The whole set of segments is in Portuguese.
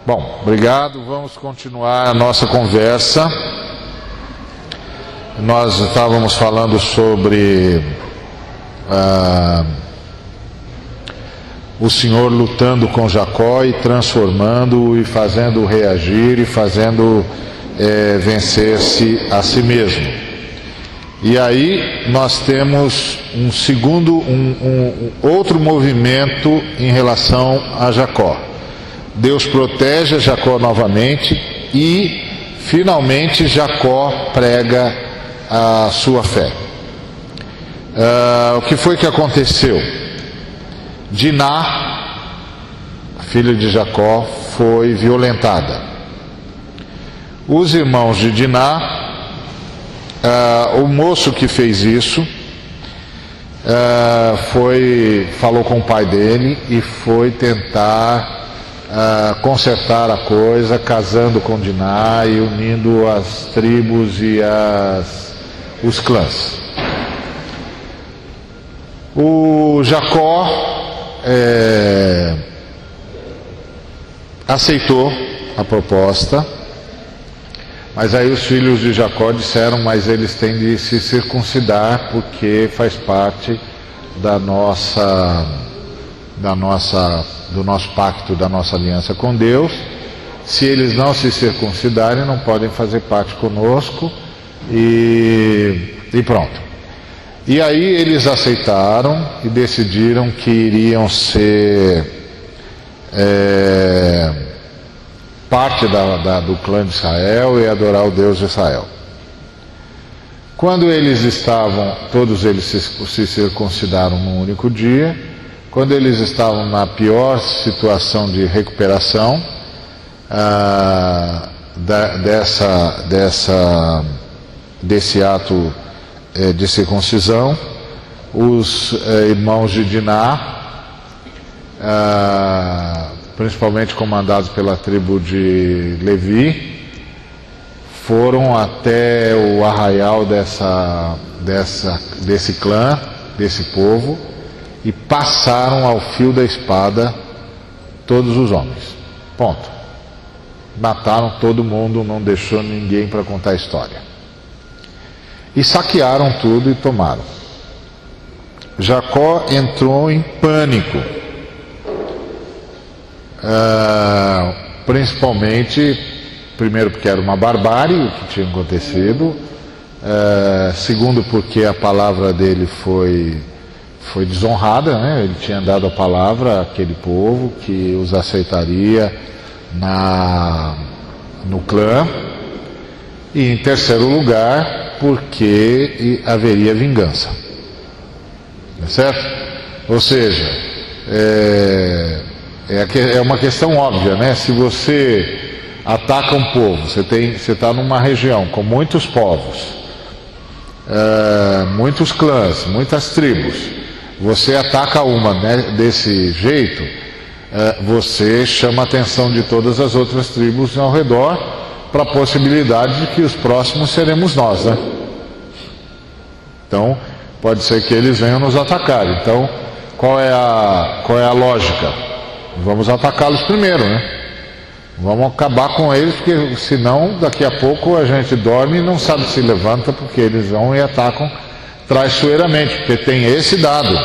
Bom, obrigado. Vamos continuar a nossa conversa. Nós estávamos falando sobre o Senhor lutando com Jacó e transformando-o e fazendo-o reagir e fazendo vencer-se a si mesmo. E aí nós temos outro movimento em relação a Jacó. Deus protege Jacó novamente e finalmente Jacó prega a sua fé. O que foi que aconteceu? Diná, filha de Jacó, foi violentada. Os irmãos de Diná, o moço que fez isso, falou com o pai dele e foi tentar consertar a coisa, casando com Diná e unindo as tribos e os clãs. O Jacó aceitou a proposta, mas aí os filhos de Jacó disseram: mas eles têm de se circuncidar porque faz parte do nosso pacto, da nossa aliança com Deus. Se eles não se circuncidarem, não podem fazer parte conosco, e pronto. E aí eles aceitaram e decidiram que iriam ser parte do clã de Israel e adorar o Deus de Israel. Quando todos eles se circuncidaram num único dia, quando eles estavam na pior situação de recuperação desse ato de circuncisão, os irmãos de Diná, principalmente comandados pela tribo de Levi, foram até o arraial desse clã, desse povo, e passaram ao fio da espada todos os homens. Ponto. Mataram todo mundo, não deixou ninguém para contar a história. E saquearam tudo e tomaram. Jacó entrou em pânico. Principalmente, primeiro porque era uma barbárie o que tinha acontecido, segundo porque a palavra dele foi desonrada, né? Ele tinha dado a palavra àquele povo que os aceitaria no clã. E em terceiro lugar, porque haveria vingança, certo? Ou seja, é uma questão óbvia, né? Se você ataca um povo, você está numa região com muitos povos, muitos clãs, muitas tribos, você ataca uma, né, desse jeito, você chama a atenção de todas as outras tribos ao redor para a possibilidade de que os próximos seremos nós, né? Então, pode ser que eles venham nos atacar. Então, qual é a lógica? Vamos atacá-los primeiro, né? Vamos acabar com eles, porque senão daqui a pouco a gente dorme e não sabe se levanta, porque eles vão e atacam traiçoeiramente, porque tem esse dado.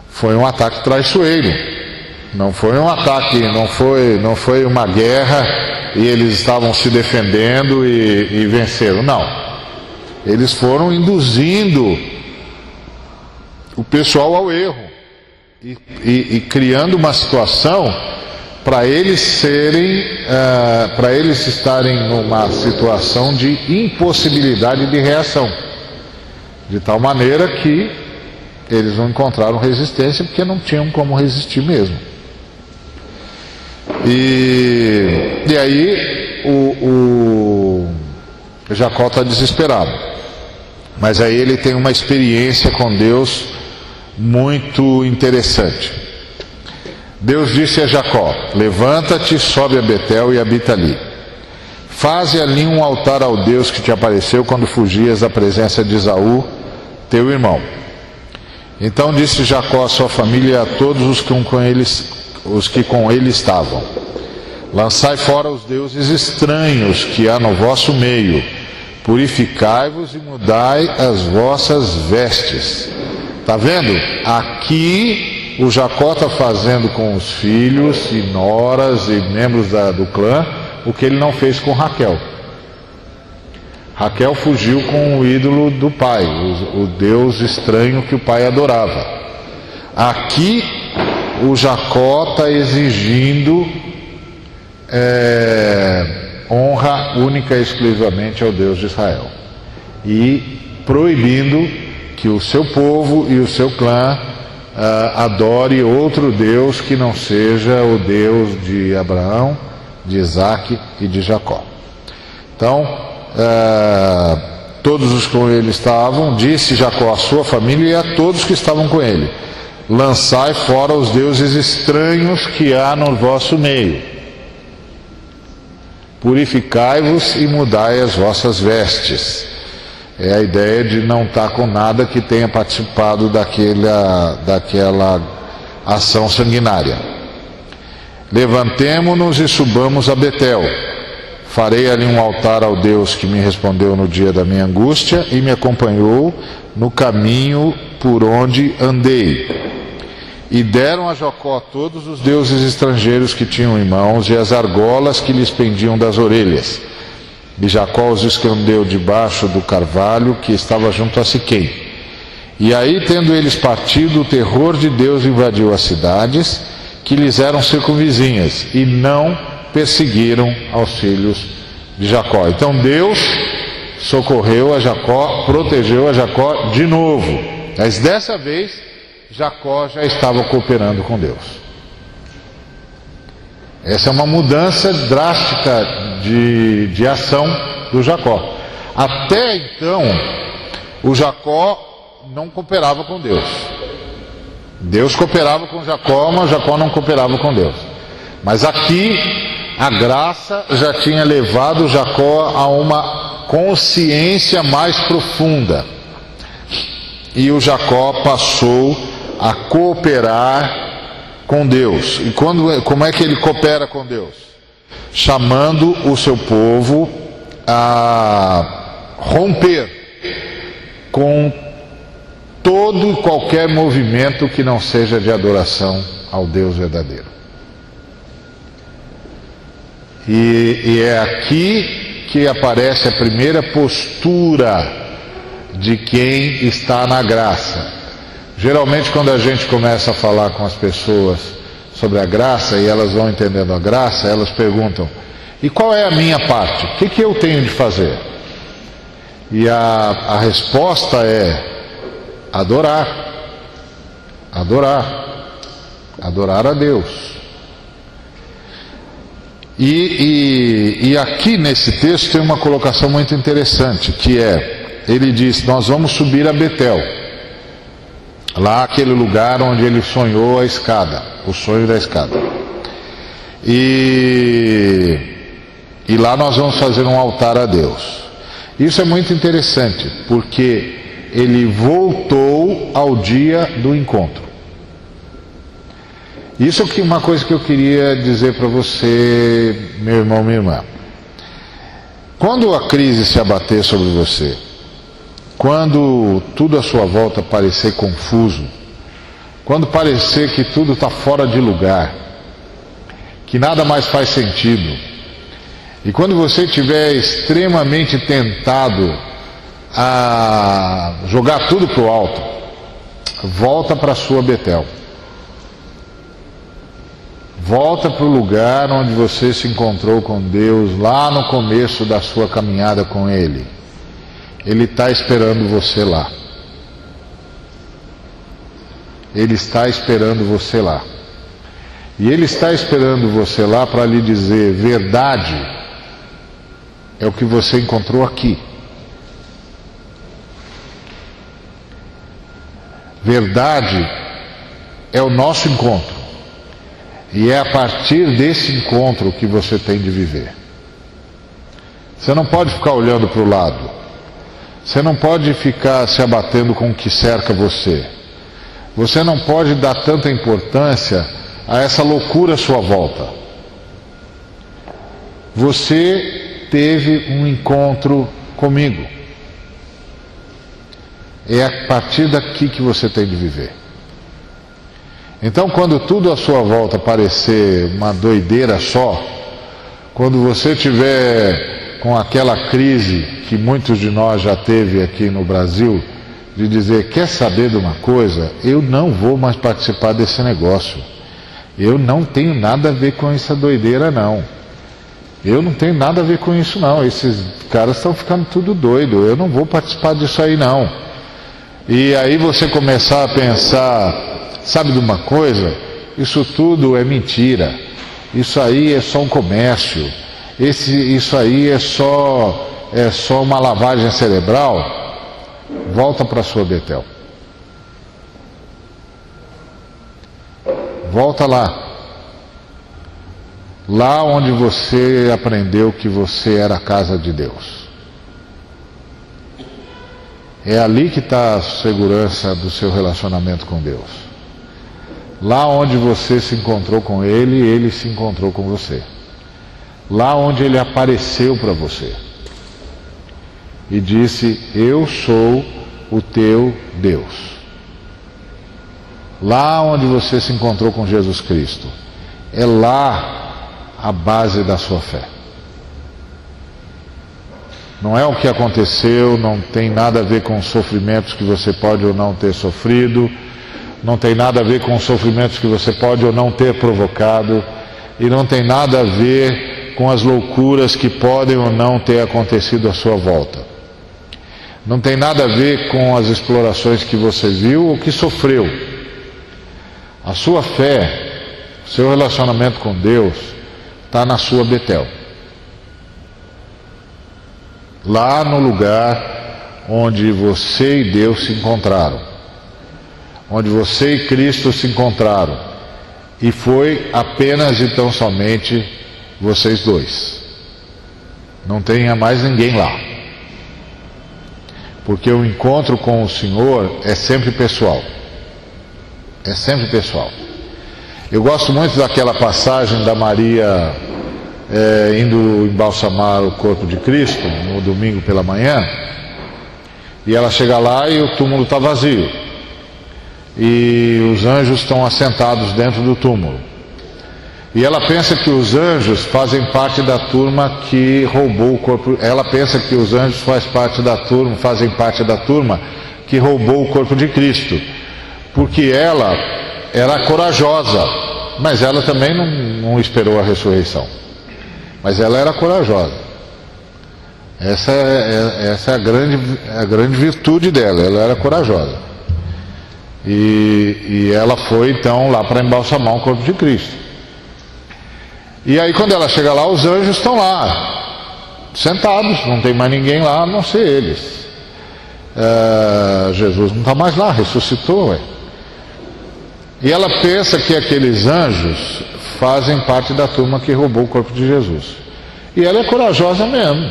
Foi um ataque traiçoeiro, não foi um ataque, não foi uma guerra e eles estavam se defendendo e venceram, não. Eles foram induzindo o pessoal ao erro e criando uma situação para eles estarem numa situação de impossibilidade de reação, de tal maneira que eles não encontraram resistência, porque não tinham como resistir mesmo. E aí o Jacó está desesperado, mas aí ele tem uma experiência com Deus muito interessante. Deus disse a Jacó: levanta-te, sobe a Betel e habita ali. Faze ali um altar ao Deus que te apareceu quando fugias da presença de Esaú, teu irmão. Então disse Jacó à sua família e a todos os que com ele estavam: Lançai fora os deuses estranhos que há no vosso meio, purificai-vos e mudai as vossas vestes. Está vendo? Aqui o Jacó está fazendo com os filhos e noras e membros do clã o que ele não fez com Raquel. Raquel fugiu com o ídolo do pai, o deus estranho que o pai adorava. Aqui o Jacó está exigindo honra única e exclusivamente ao Deus de Israel e proibindo que o seu povo e o seu clã adore outro Deus que não seja o Deus de Abraão, de Isaque e de Jacó. Então, todos os que com ele estavam, disse Jacó à sua família e a todos que estavam com ele: lançai fora os deuses estranhos que há no vosso meio, purificai-vos e mudai as vossas vestes. É a ideia de não estar com nada que tenha participado daquela ação sanguinária. Levantemo-nos e subamos a Betel. Farei ali um altar ao Deus que me respondeu no dia da minha angústia e me acompanhou no caminho por onde andei. E deram a Jacó todos os deuses estrangeiros que tinham em mãos e as argolas que lhes pendiam das orelhas. E Jacó os escondeu debaixo do carvalho que estava junto a Siquém. E aí, tendo eles partido, o terror de Deus invadiu as cidades que lhes eram circunvizinhas, e não perseguiram aos filhos de Jacó. Então Deus socorreu a Jacó, protegeu a Jacó de novo. Mas dessa vez Jacó já estava cooperando com Deus. Essa é uma mudança drástica de ação do Jacó. Até então, o Jacó não cooperava com Deus. Deus cooperava com Jacó, mas Jacó não cooperava com Deus. Mas aqui, a graça já tinha levado Jacó a uma consciência mais profunda. E o Jacó passou a cooperar com Deus. E como é que ele coopera com Deus? Chamando o seu povo a romper com todo e qualquer movimento que não seja de adoração ao Deus verdadeiro. E é aqui que aparece a primeira postura de quem está na graça. Geralmente, quando a gente começa a falar com as pessoas sobre a graça e elas vão entendendo a graça, elas perguntam: e qual é a minha parte? O que eu tenho de fazer? E a resposta é adorar. Adorar a Deus. E aqui nesse texto tem uma colocação muito interessante, que é, ele diz: nós vamos subir a Betel, lá aquele lugar onde ele sonhou a escada, o sonho da escada, e lá nós vamos fazer um altar a Deus. Isso é muito interessante, porque ele voltou ao dia do encontro. Isso é uma coisa que eu queria dizer para você, meu irmão, minha irmã. Quando a crise se abater sobre você, quando tudo à sua volta parecer confuso, quando parecer que tudo está fora de lugar, que nada mais faz sentido, e quando você estiver extremamente tentado a jogar tudo para o alto, volta para a sua Betel. Volta para o lugar onde você se encontrou com Deus, lá no começo da sua caminhada com Ele. Ele está esperando você lá. Ele está esperando você lá. E Ele está esperando você lá para lhe dizer: verdade é o que você encontrou aqui. Verdade é o nosso encontro. E é a partir desse encontro que você tem de viver. Você não pode ficar olhando para o lado. Você não pode ficar se abatendo com o que cerca você. Você não pode dar tanta importância a essa loucura à sua volta. você teve um encontro comigo. É a partir daqui que você tem de viver. Então, quando tudo à sua volta parecer uma doideira só, quando você tiver com aquela crise que muitos de nós já teve aqui no Brasil, de dizer, quer saber de uma coisa? Eu não vou mais participar desse negócio. Eu não tenho nada a ver com essa doideira, não. Eu não tenho nada a ver com isso, não. Esses caras estão ficando tudo doido. Eu não vou participar disso aí, não. E aí você começar a pensar, sabe de uma coisa? Isso tudo é mentira. Isso aí é só um comércio. Isso aí é só uma lavagem cerebral. Volta para a sua Betel. Volta lá. Lá onde você aprendeu que você era a casa de Deus. É ali que está a segurança do seu relacionamento com Deus. Lá onde você se encontrou com Ele, Ele se encontrou com você. Lá onde Ele apareceu para você. E disse, eu sou o teu Deus. Lá onde você se encontrou com Jesus Cristo. É lá a base da sua fé. Não é o que aconteceu, não tem nada a ver com os sofrimentos que você pode ou não ter sofrido, não tem nada a ver com os sofrimentos que você pode ou não ter provocado, e não tem nada a ver com as loucuras que podem ou não ter acontecido à sua volta. Não tem nada a ver com as explorações que você viu ou que sofreu. A sua fé, seu relacionamento com Deus, está na sua Betel. Lá no lugar onde você e Deus se encontraram. Onde você e Cristo se encontraram. E foi apenas e tão somente vocês dois. Não tenha mais ninguém lá. Porque o encontro com o Senhor é sempre pessoal. É sempre pessoal. Eu gosto muito daquela passagem da Maria indo embalsamar o corpo de Cristo no domingo pela manhã. E ela chega lá e o túmulo está vazio. E os anjos estão assentados dentro do túmulo. E ela pensa que os anjos fazem parte da turma que roubou o corpo. Ela pensa que os anjos fazem parte da turma que roubou o corpo de Cristo. Porque ela era corajosa, mas ela também não esperou a ressurreição. Mas ela era corajosa. Essa é a grande virtude dela, ela era corajosa. E ela foi então lá para embalsamar o corpo de Cristo. E aí quando ela chega lá, os anjos estão lá, sentados, não tem mais ninguém lá a não ser eles. Jesus não está mais lá, ressuscitou, ué. E ela pensa que aqueles anjos fazem parte da turma que roubou o corpo de Jesus. E ela é corajosa mesmo,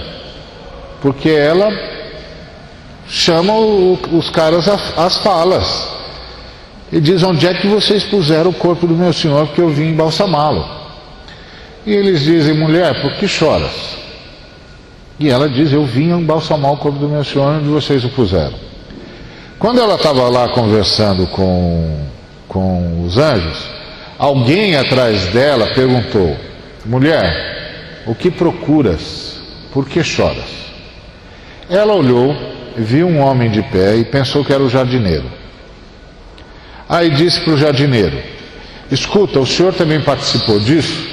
porque ela chama os caras às falas e diz, onde é que vocês puseram o corpo do meu Senhor, porque eu vim embalsamá-lo? E eles dizem, mulher, por que choras? E ela diz, eu vim embalsamar o corpo do meu Senhor, onde vocês o puseram? Quando ela estava lá conversando com os anjos, alguém atrás dela perguntou, mulher, o que procuras? Por que choras? Ela olhou, viu um homem de pé e pensou que era o jardineiro. Aí disse para o jardineiro, escuta, o senhor também participou disso?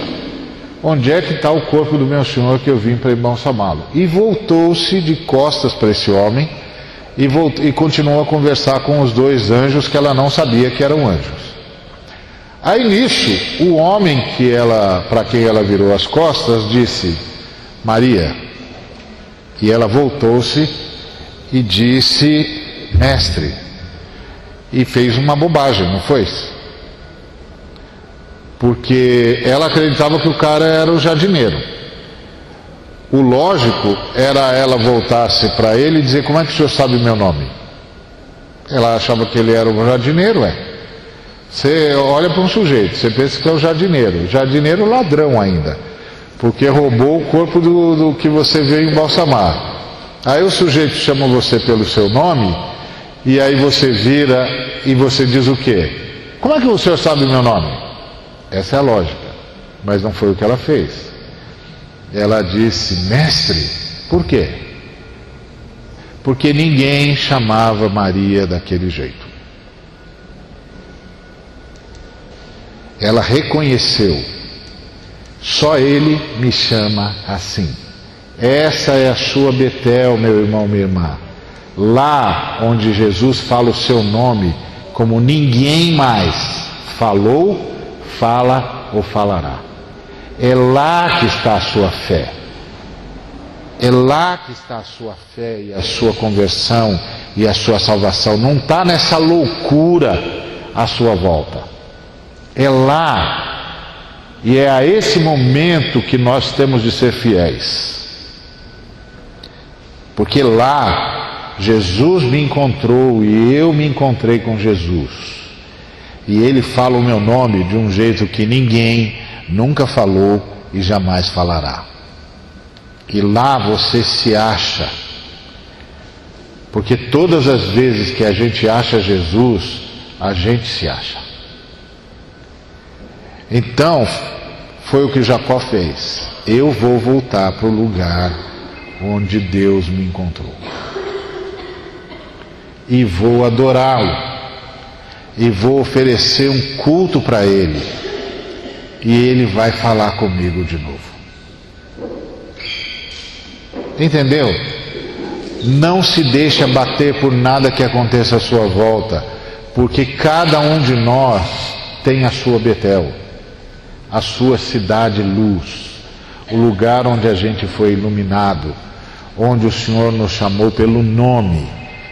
Onde é que está o corpo do meu Senhor que eu vim para embalsamá-lo? E voltou-se de costas para esse homem e continuou a conversar com os dois anjos que ela não sabia que eram anjos. Aí nisso, o homem para quem ela virou as costas disse, Maria. E ela voltou-se e disse, mestre. E fez uma bobagem, não foi? Porque ela acreditava que o cara era o jardineiro. O lógico era ela voltar-se para ele e dizer, como é que o senhor sabe meu nome? Ela achava que ele era o jardineiro, Você olha para um sujeito, você pensa que é o jardineiro ladrão ainda. porque roubou o corpo do que você veio embalsamar. Aí o sujeito chama você pelo seu nome, e aí você vira e você diz o quê? Como é que o senhor sabe o meu nome? Essa é a lógica, mas não foi o que ela fez. Ela disse: mestre, por quê? Porque ninguém chamava Maria daquele jeito. Ela reconheceu: só ele me chama assim. Essa é a sua Betel, meu irmão, minha irmã. Lá onde Jesus fala o seu nome como ninguém mais falou, fala ou falará. É lá que está a sua fé. É lá que está a sua fé e a sua conversão e a sua salvação. Não está nessa loucura à sua volta. É lá. E é a esse momento que nós temos de ser fiéis. Porque lá Jesus me encontrou e eu me encontrei com Jesus. E Ele fala o meu nome de um jeito que ninguém nunca falou e jamais falará. E lá você se acha. Porque todas as vezes que a gente acha Jesus, a gente se acha. Então, foi o que Jacó fez. Eu vou voltar para o lugar onde Deus me encontrou. E vou adorá-lo. E vou oferecer um culto para Ele. E Ele vai falar comigo de novo. Entendeu? Não se deixe abater por nada que aconteça à sua volta, porque cada um de nós tem a sua Betel, a sua cidade luz, o lugar onde a gente foi iluminado, onde o Senhor nos chamou pelo nome,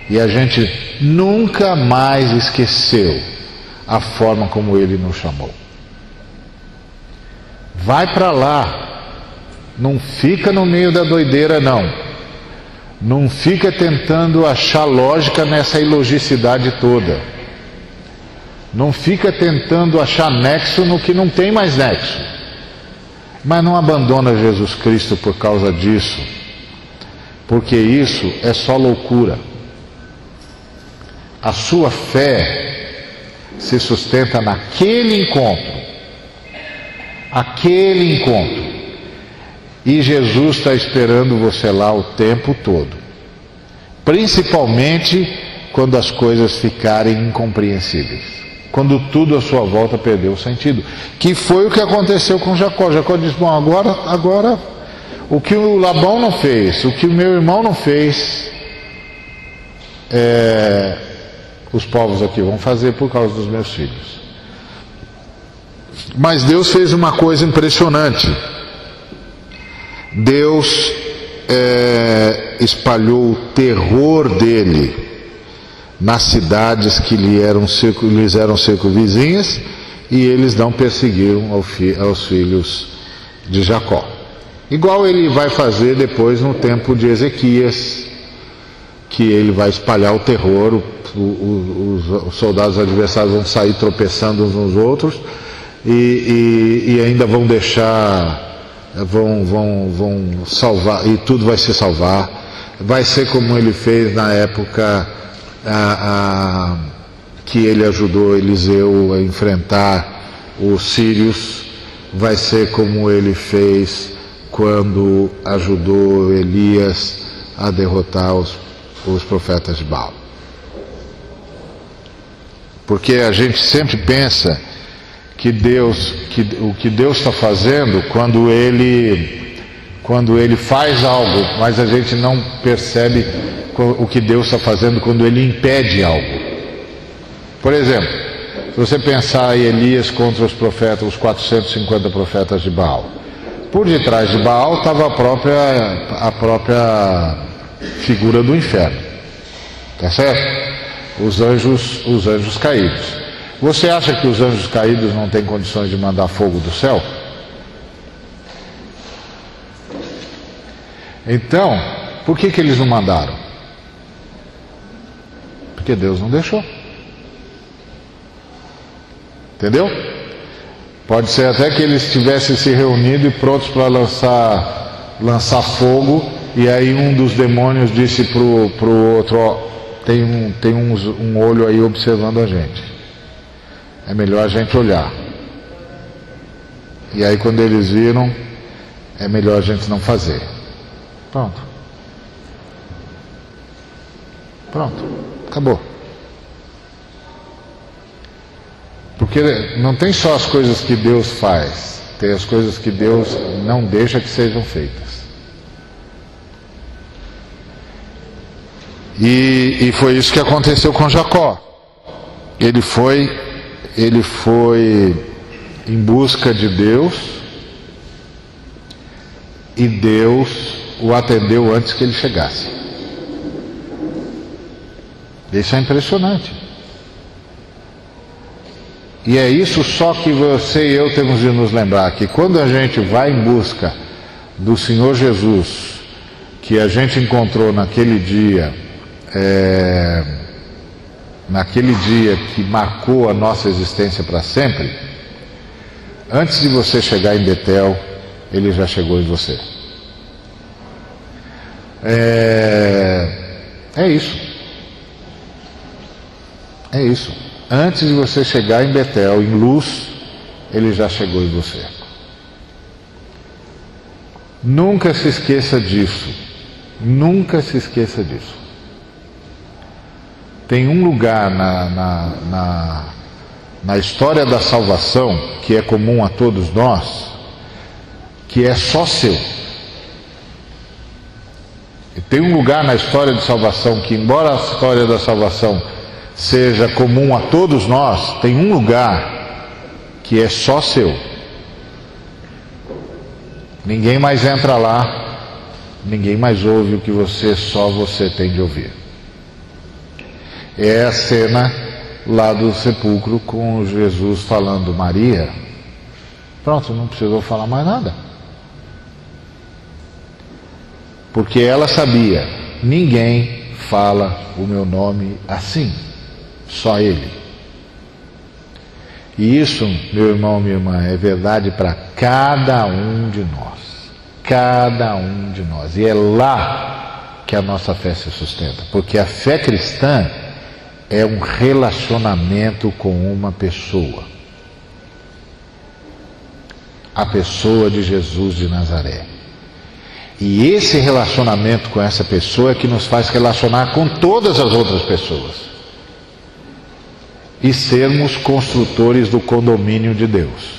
e a gente nunca mais esqueceu a forma como Ele nos chamou. Vai para lá. Não fica no meio da doideira, não. Não fica tentando achar lógica nessa ilogicidade toda. Não fica tentando achar nexo no que não tem mais nexo. Mas não abandona Jesus Cristo por causa disso, porque isso é só loucura. A sua fé se sustenta naquele encontro. Aquele encontro. E Jesus está esperando você lá o tempo todo. Principalmente quando as coisas ficarem incompreensíveis. Quando tudo à sua volta perdeu o sentido. Que foi o que aconteceu com Jacó. Jacó disse: bom, agora o que o Labão não fez, o que o meu irmão não fez, os povos aqui vão fazer por causa dos meus filhos. Mas Deus fez uma coisa impressionante. Deus espalhou o terror dele nas cidades que lhes eram circunvizinhas, e eles não perseguiram aos filhos de Jacó. Igual ele vai fazer depois no tempo de Ezequias, que ele vai espalhar o terror, os soldados adversários vão sair tropeçando uns nos outros e ainda vão deixar... Vão salvar, e tudo vai se salvar. Vai ser como ele fez na época que ele ajudou Eliseu a enfrentar os sírios. Vai ser como ele fez quando ajudou Elias a derrotar os profetas de Baal. Porque a gente sempre pensa que o que Deus está fazendo quando ele faz algo, mas a gente não percebe o que Deus está fazendo quando Ele impede algo. Por exemplo, se você pensar em Elias contra os profetas, os 450 profetas de Baal, por detrás de Baal estava a própria figura do inferno, tá certo? Os anjos caídos. Você acha que os anjos caídos não têm condições de mandar fogo do céu? Então, por que eles não mandaram? Porque Deus não deixou. Entendeu? Pode ser até que eles tivessem se reunido e prontos para lançar fogo, e aí um dos demônios disse pro outro: ó, tem um olho aí observando a gente, é melhor a gente olhar. E aí quando eles viram, é melhor a gente não fazer. Pronto, acabou. Porque não tem só as coisas que Deus faz, tem as coisas que Deus não deixa que sejam feitas. E foi isso que aconteceu com Jacó. Ele foi em busca de Deus, e Deus o atendeu antes que ele chegasse. Isso é impressionante. E é isso só que você e eu temos de nos lembrar, que quando a gente vai em busca do Senhor Jesus, que a gente encontrou naquele dia que marcou a nossa existência para sempre, antes de você chegar em Betel, ele já chegou em você. É isso. Antes de você chegar em Betel, em luz, ele já chegou em você. Nunca se esqueça disso. Nunca se esqueça disso. Tem um lugar na história da salvação, que é comum a todos nós, que é só seu. E tem um lugar na história de salvação que, embora a história da salvação seja comum a todos nós, tem um lugar que é só seu. Ninguém mais entra lá, ninguém mais ouve o que só você tem de ouvir. É a cena lá do sepulcro com Jesus falando: Maria. Pronto, não precisou falar mais nada. Porque ela sabia: ninguém fala o meu nome assim, só Ele. E isso, meu irmão, minha irmã, é verdade para cada um de nós. Cada um de nós. E é lá que a nossa fé se sustenta. Porque a fé cristã é um relacionamento com uma pessoa. A pessoa de Jesus de Nazaré. E esse relacionamento com essa pessoa é que nos faz relacionar com todas as outras pessoas. E sermos construtores do condomínio de Deus.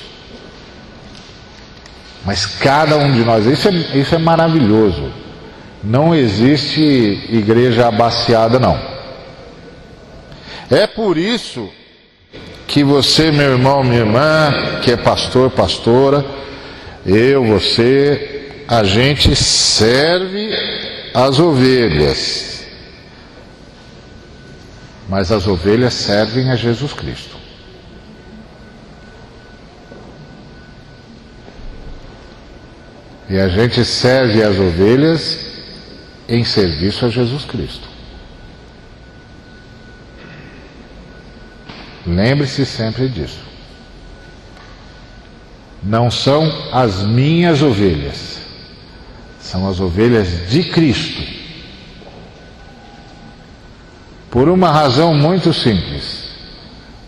Mas cada um de nós, isso é maravilhoso. Não existe igreja abaciada, não. É por isso que você, meu irmão, minha irmã, que é pastor, pastora, eu, você, a gente serve as ovelhas. Mas as ovelhas servem a Jesus Cristo. E a gente serve as ovelhas em serviço a Jesus Cristo. Lembre-se sempre disso. Não são as minhas ovelhas, são as ovelhas de Cristo. Por uma razão muito simples: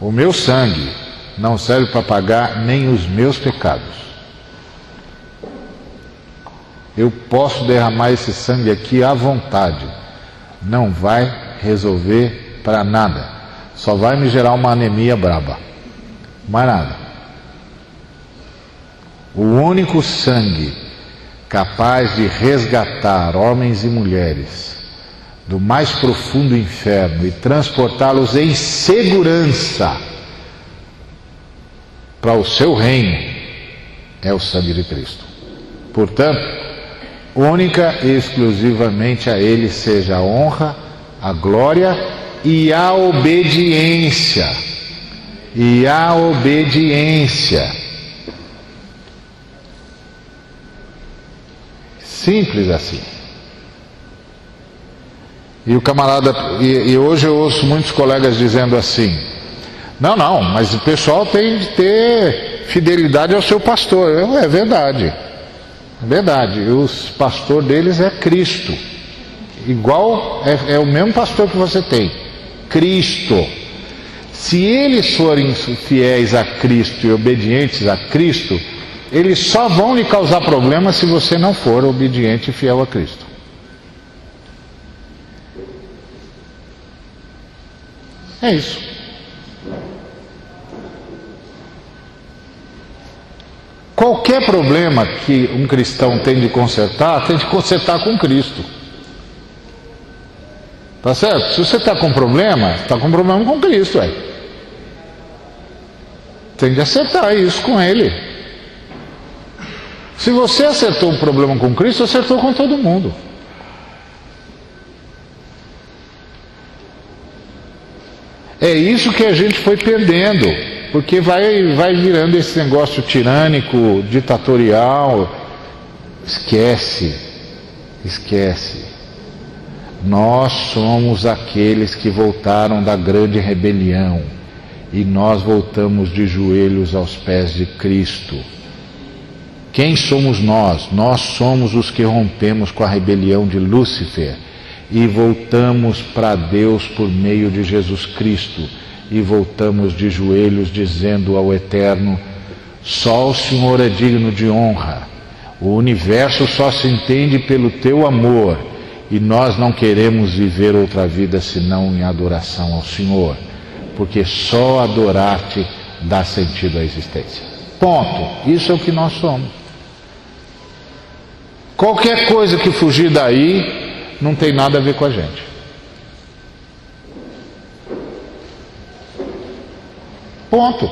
o meu sangue não serve para pagar nem os meus pecados. Eu posso derramar esse sangue aqui à vontade, não vai resolver para nada, só vai me gerar uma anemia braba, mais nada. O único sangue capaz de resgatar homens e mulheres do mais profundo inferno e transportá-los em segurança para o seu reino é o sangue de Cristo. Portanto, única e exclusivamente a Ele seja a honra, a glória e a obediência. E a obediência. Simples assim. E o camarada, e hoje eu ouço muitos colegas dizendo assim: não, mas o pessoal tem de ter fidelidade ao seu pastor. É verdade. É verdade. O pastor deles é Cristo. Igual, é o mesmo pastor que você tem. Cristo. Se eles forem fiéis a Cristo e obedientes a Cristo, eles só vão lhe causar problemas se você não for obediente e fiel a Cristo. É isso. Qualquer problema que um cristão tem de consertar com Cristo. Tá certo? Se você está com problema, está com problema com Cristo, tem de acertar isso com Ele. Se você acertou um problema com Cristo, acertou com todo mundo. É isso que a gente foi perdendo, porque vai virando esse negócio tirânico, ditatorial. Esquece. Nós somos aqueles que voltaram da grande rebelião e nós voltamos de joelhos aos pés de Cristo. Quem somos nós? Nós somos os que rompemos com a rebelião de Lúcifer e voltamos para Deus por meio de Jesus Cristo e voltamos de joelhos dizendo ao Eterno: só o Senhor é digno de honra, o universo só se entende pelo teu amor e nós não queremos viver outra vida senão em adoração ao Senhor, porque só adorar-te dá sentido à existência. Ponto. Isso é o que nós somos. Qualquer coisa que fugir daí não tem nada a ver com a gente. Ponto.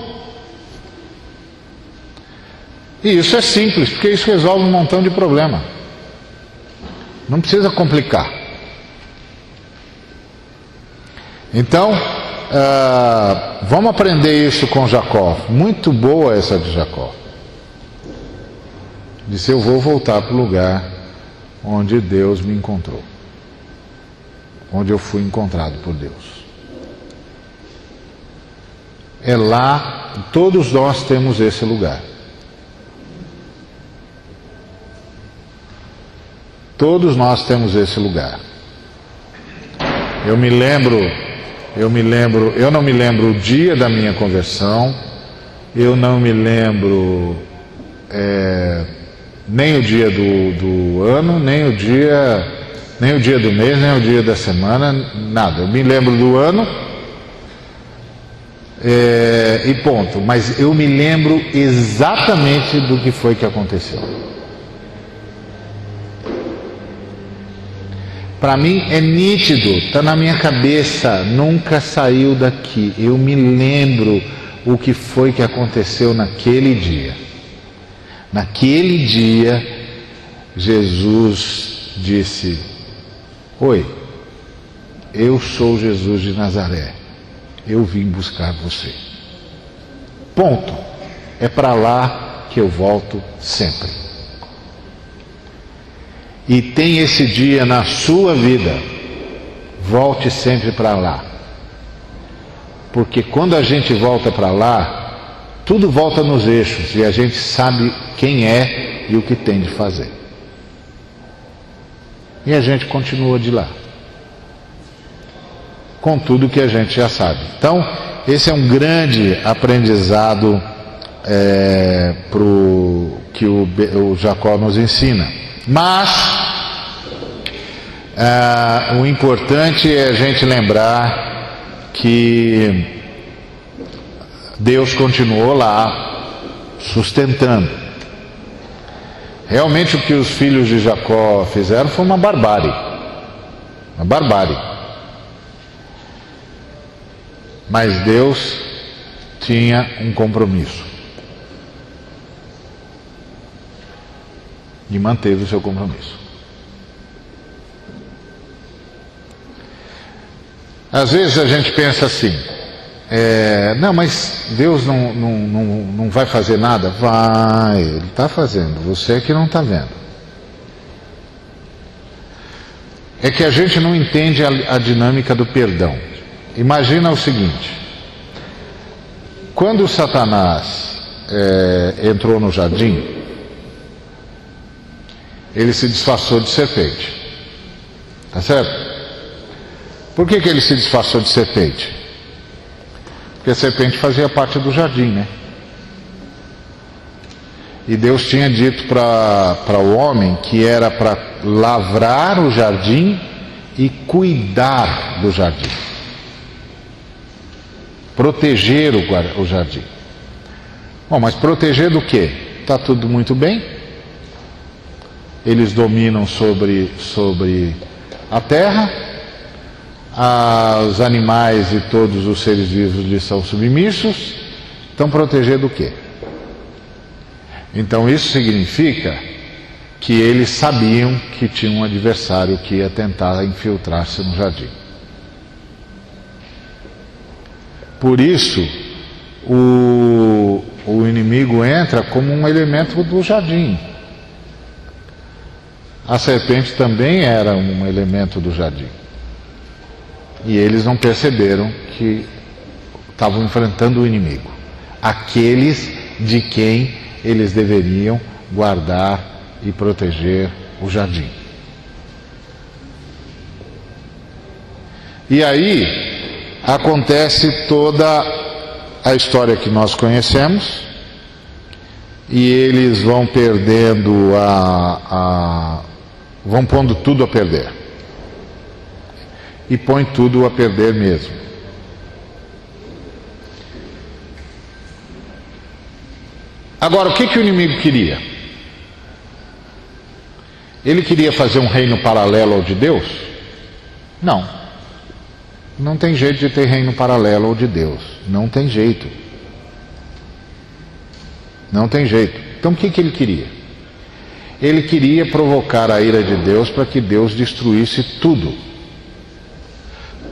E isso é simples, porque isso resolve um montão de problema. Não precisa complicar. Então, vamos aprender isso com Jacó. Muito boa essa de Jacó. Disse: eu vou voltar para o lugar onde Deus me encontrou, onde eu fui encontrado por Deus. É lá, todos nós temos esse lugar. Todos nós temos esse lugar. Eu não me lembro o dia da minha conversão, eu não me lembro nem o dia do ano, nem o dia do mês, nem o dia da semana, nada. Eu me lembro do ano e ponto. Mas eu me lembro exatamente do que foi que aconteceu. Para mim é nítido, está na minha cabeça, nunca saiu daqui. Eu me lembro o que foi que aconteceu naquele dia. Naquele dia, Jesus disse: oi, eu sou Jesus de Nazaré, eu vim buscar você. Ponto. É para lá que eu volto sempre. E tem esse dia na sua vida, volte sempre para lá. Porque quando a gente volta para lá, tudo volta nos eixos e a gente sabe quem é e o que tem de fazer. E a gente continua de lá, com tudo que a gente já sabe. Então, esse é um grande aprendizado que o Jacó nos ensina. Mas o importante é a gente lembrar que Deus continuou lá sustentando. Realmente o que os filhos de Jacó fizeram foi uma barbárie. Uma barbárie. Mas Deus tinha um compromisso. E manteve o seu compromisso. Às vezes a gente pensa assim: não, mas Deus não vai fazer nada? Vai, Ele está fazendo, você é que não está vendo. É que a gente não entende a dinâmica do perdão. Imagina o seguinte: quando Satanás entrou no jardim, ele se disfarçou de serpente. Tá certo? Por que ele se disfarçou de serpente? Porque a serpente fazia parte do jardim, né? E Deus tinha dito para o homem que era para lavrar o jardim e cuidar do jardim. Proteger o jardim. Bom, mas proteger do quê? Está tudo muito bem. Eles dominam sobre a terra. Os animais e todos os seres vivos lhes são submissos. Então proteger do quê? Então isso significa que eles sabiam que tinha um adversário que ia tentar infiltrar-se no jardim. Por isso, o inimigo entra como um elemento do jardim. A serpente também era um elemento do jardim. E eles não perceberam que estavam enfrentando o inimigo. Aqueles de quem eles deveriam guardar e proteger o jardim. E aí acontece toda a história que nós conhecemos, e eles vão perdendo vão pondo tudo a perder. E põe tudo a perder mesmo. Agora, o que o inimigo queria? Ele queria fazer um reino paralelo ao de Deus? Não. Não tem jeito de ter reino paralelo ao de Deus. Não tem jeito. Não tem jeito. Então o que ele queria? Ele queria provocar a ira de Deus para que Deus destruísse tudo.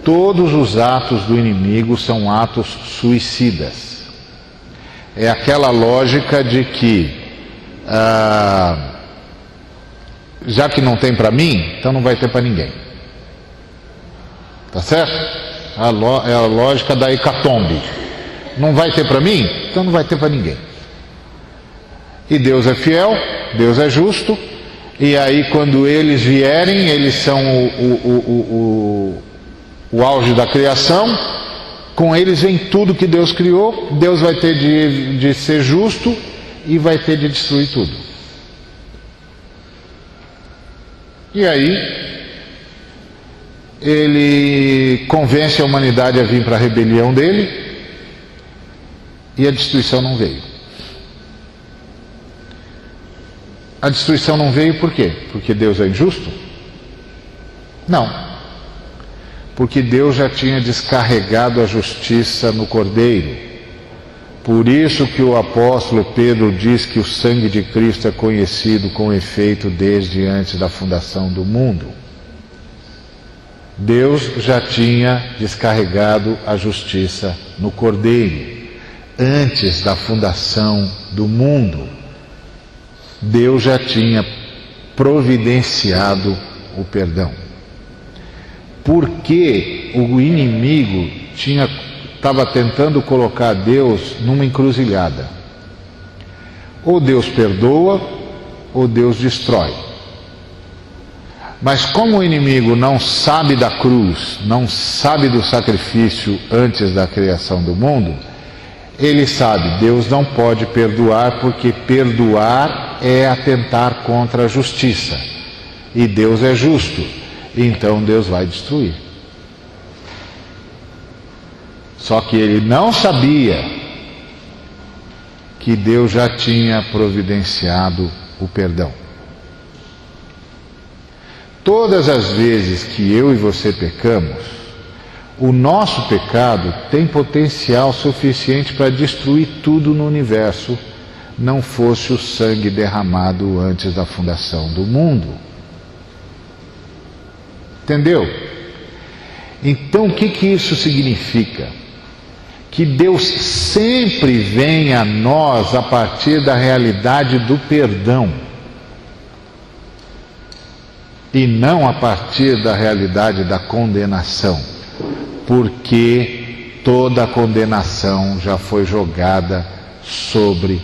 Todos os atos do inimigo são atos suicidas. É aquela lógica de que já que não tem para mim, então não vai ter para ninguém. Tá certo? É a lógica da hecatombe. Não vai ter para mim, então não vai ter para ninguém. E Deus é fiel, Deus é justo, e aí quando eles vierem, eles são o auge da criação. Com eles vem tudo que Deus criou. Deus vai ter de ser justo e vai ter de destruir tudo. E aí ele convence a humanidade a vir para a rebelião dele, e a destruição não veio. A destruição não veio por quê? Porque Deus é injusto? Não. Porque Deus já tinha descarregado a justiça no Cordeiro. Por isso que o apóstolo Pedro diz que o sangue de Cristo é conhecido com efeito desde antes da fundação do mundo. Deus já tinha descarregado a justiça no Cordeiro antes da fundação do mundo. Deus já tinha providenciado o perdão. Porque o inimigo estava tentando colocar Deus numa encruzilhada. Ou Deus perdoa, ou Deus destrói. Mas como o inimigo não sabe da cruz, não sabe do sacrifício antes da criação do mundo, ele sabe, Deus não pode perdoar, porque perdoar é atentar contra a justiça. E Deus é justo. Então Deus vai destruir. Só que ele não sabia que Deus já tinha providenciado o perdão. Todas as vezes que eu e você pecamos, o nosso pecado tem potencial suficiente para destruir tudo no universo, não fosse o sangue derramado antes da fundação do mundo. Entendeu? Então o que isso significa? Que Deus sempre vem a nós a partir da realidade do perdão, e não a partir da realidade da condenação, porque toda a condenação já foi jogada sobre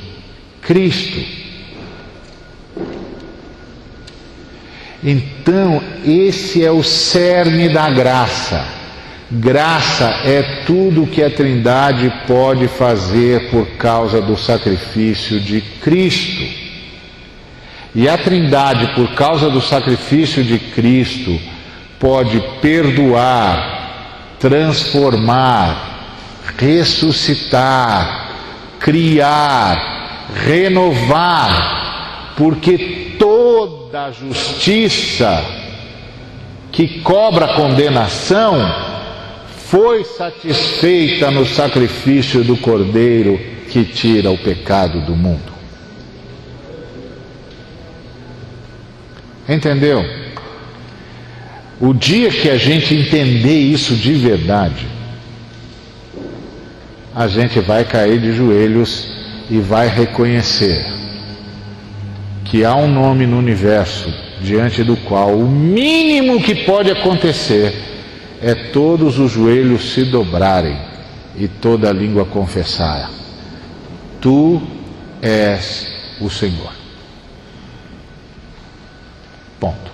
Cristo. Então, esse é o cerne da graça. Graça é tudo que a Trindade pode fazer por causa do sacrifício de Cristo. E a Trindade, por causa do sacrifício de Cristo, pode perdoar, transformar, ressuscitar, criar, renovar, porque toda a justiça que cobra condenação foi satisfeita no sacrifício do Cordeiro que tira o pecado do mundo. Entendeu? O dia que a gente entender isso de verdade, a gente vai cair de joelhos e vai reconhecer que há um nome no universo diante do qual o mínimo que pode acontecer é todos os joelhos se dobrarem e toda a língua confessar: Tu és o Senhor. Ponto.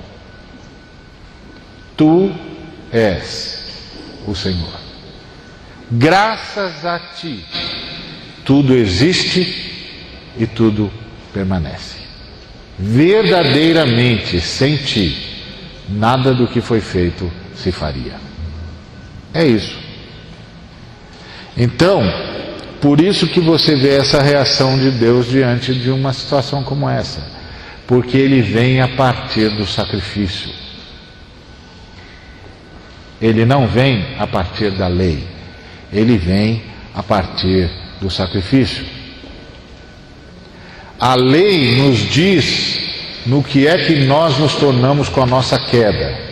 Tu és o Senhor. Graças a Ti, tudo existe e tudo permanece. Verdadeiramente, sem Ti, nada do que foi feito se faria. É isso. Então, por isso que você vê essa reação de Deus diante de uma situação como essa. Porque Ele vem a partir do sacrifício. Ele não vem a partir da lei. Ele vem a partir do sacrifício. A lei nos diz no que é que nós nos tornamos com a nossa queda.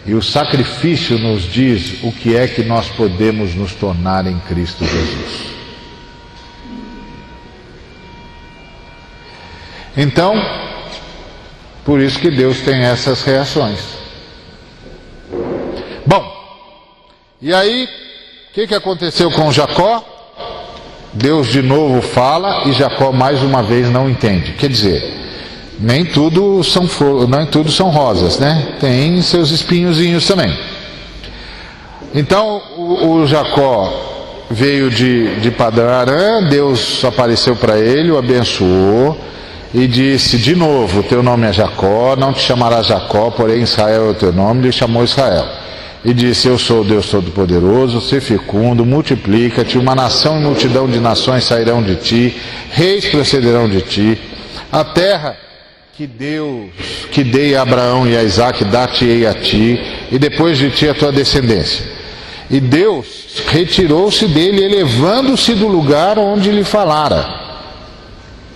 E o sacrifício nos diz o que é que nós podemos nos tornar em Cristo Jesus. Então, por isso que Deus tem essas reações. Bom, e aí, o que aconteceu com Jacó? Deus de novo fala e Jacó mais uma vez não entende. Quer dizer, nem tudo são rosas, né? Tem seus espinhozinhos também. Então o Jacó veio de Padã Arã, Deus apareceu para ele, o abençoou e disse de novo: teu nome é Jacó, não te chamarás Jacó, porém Israel é o teu nome. Ele chamou Israel e disse: eu sou o Deus Todo-Poderoso, ser fecundo, multiplica-te, uma nação e multidão de nações sairão de ti, reis procederão de ti. A terra que dei a Abraão e a Isaque, dar-te-ei a ti, e depois de ti a tua descendência. E Deus retirou-se dele, elevando-se do lugar onde lhe falara.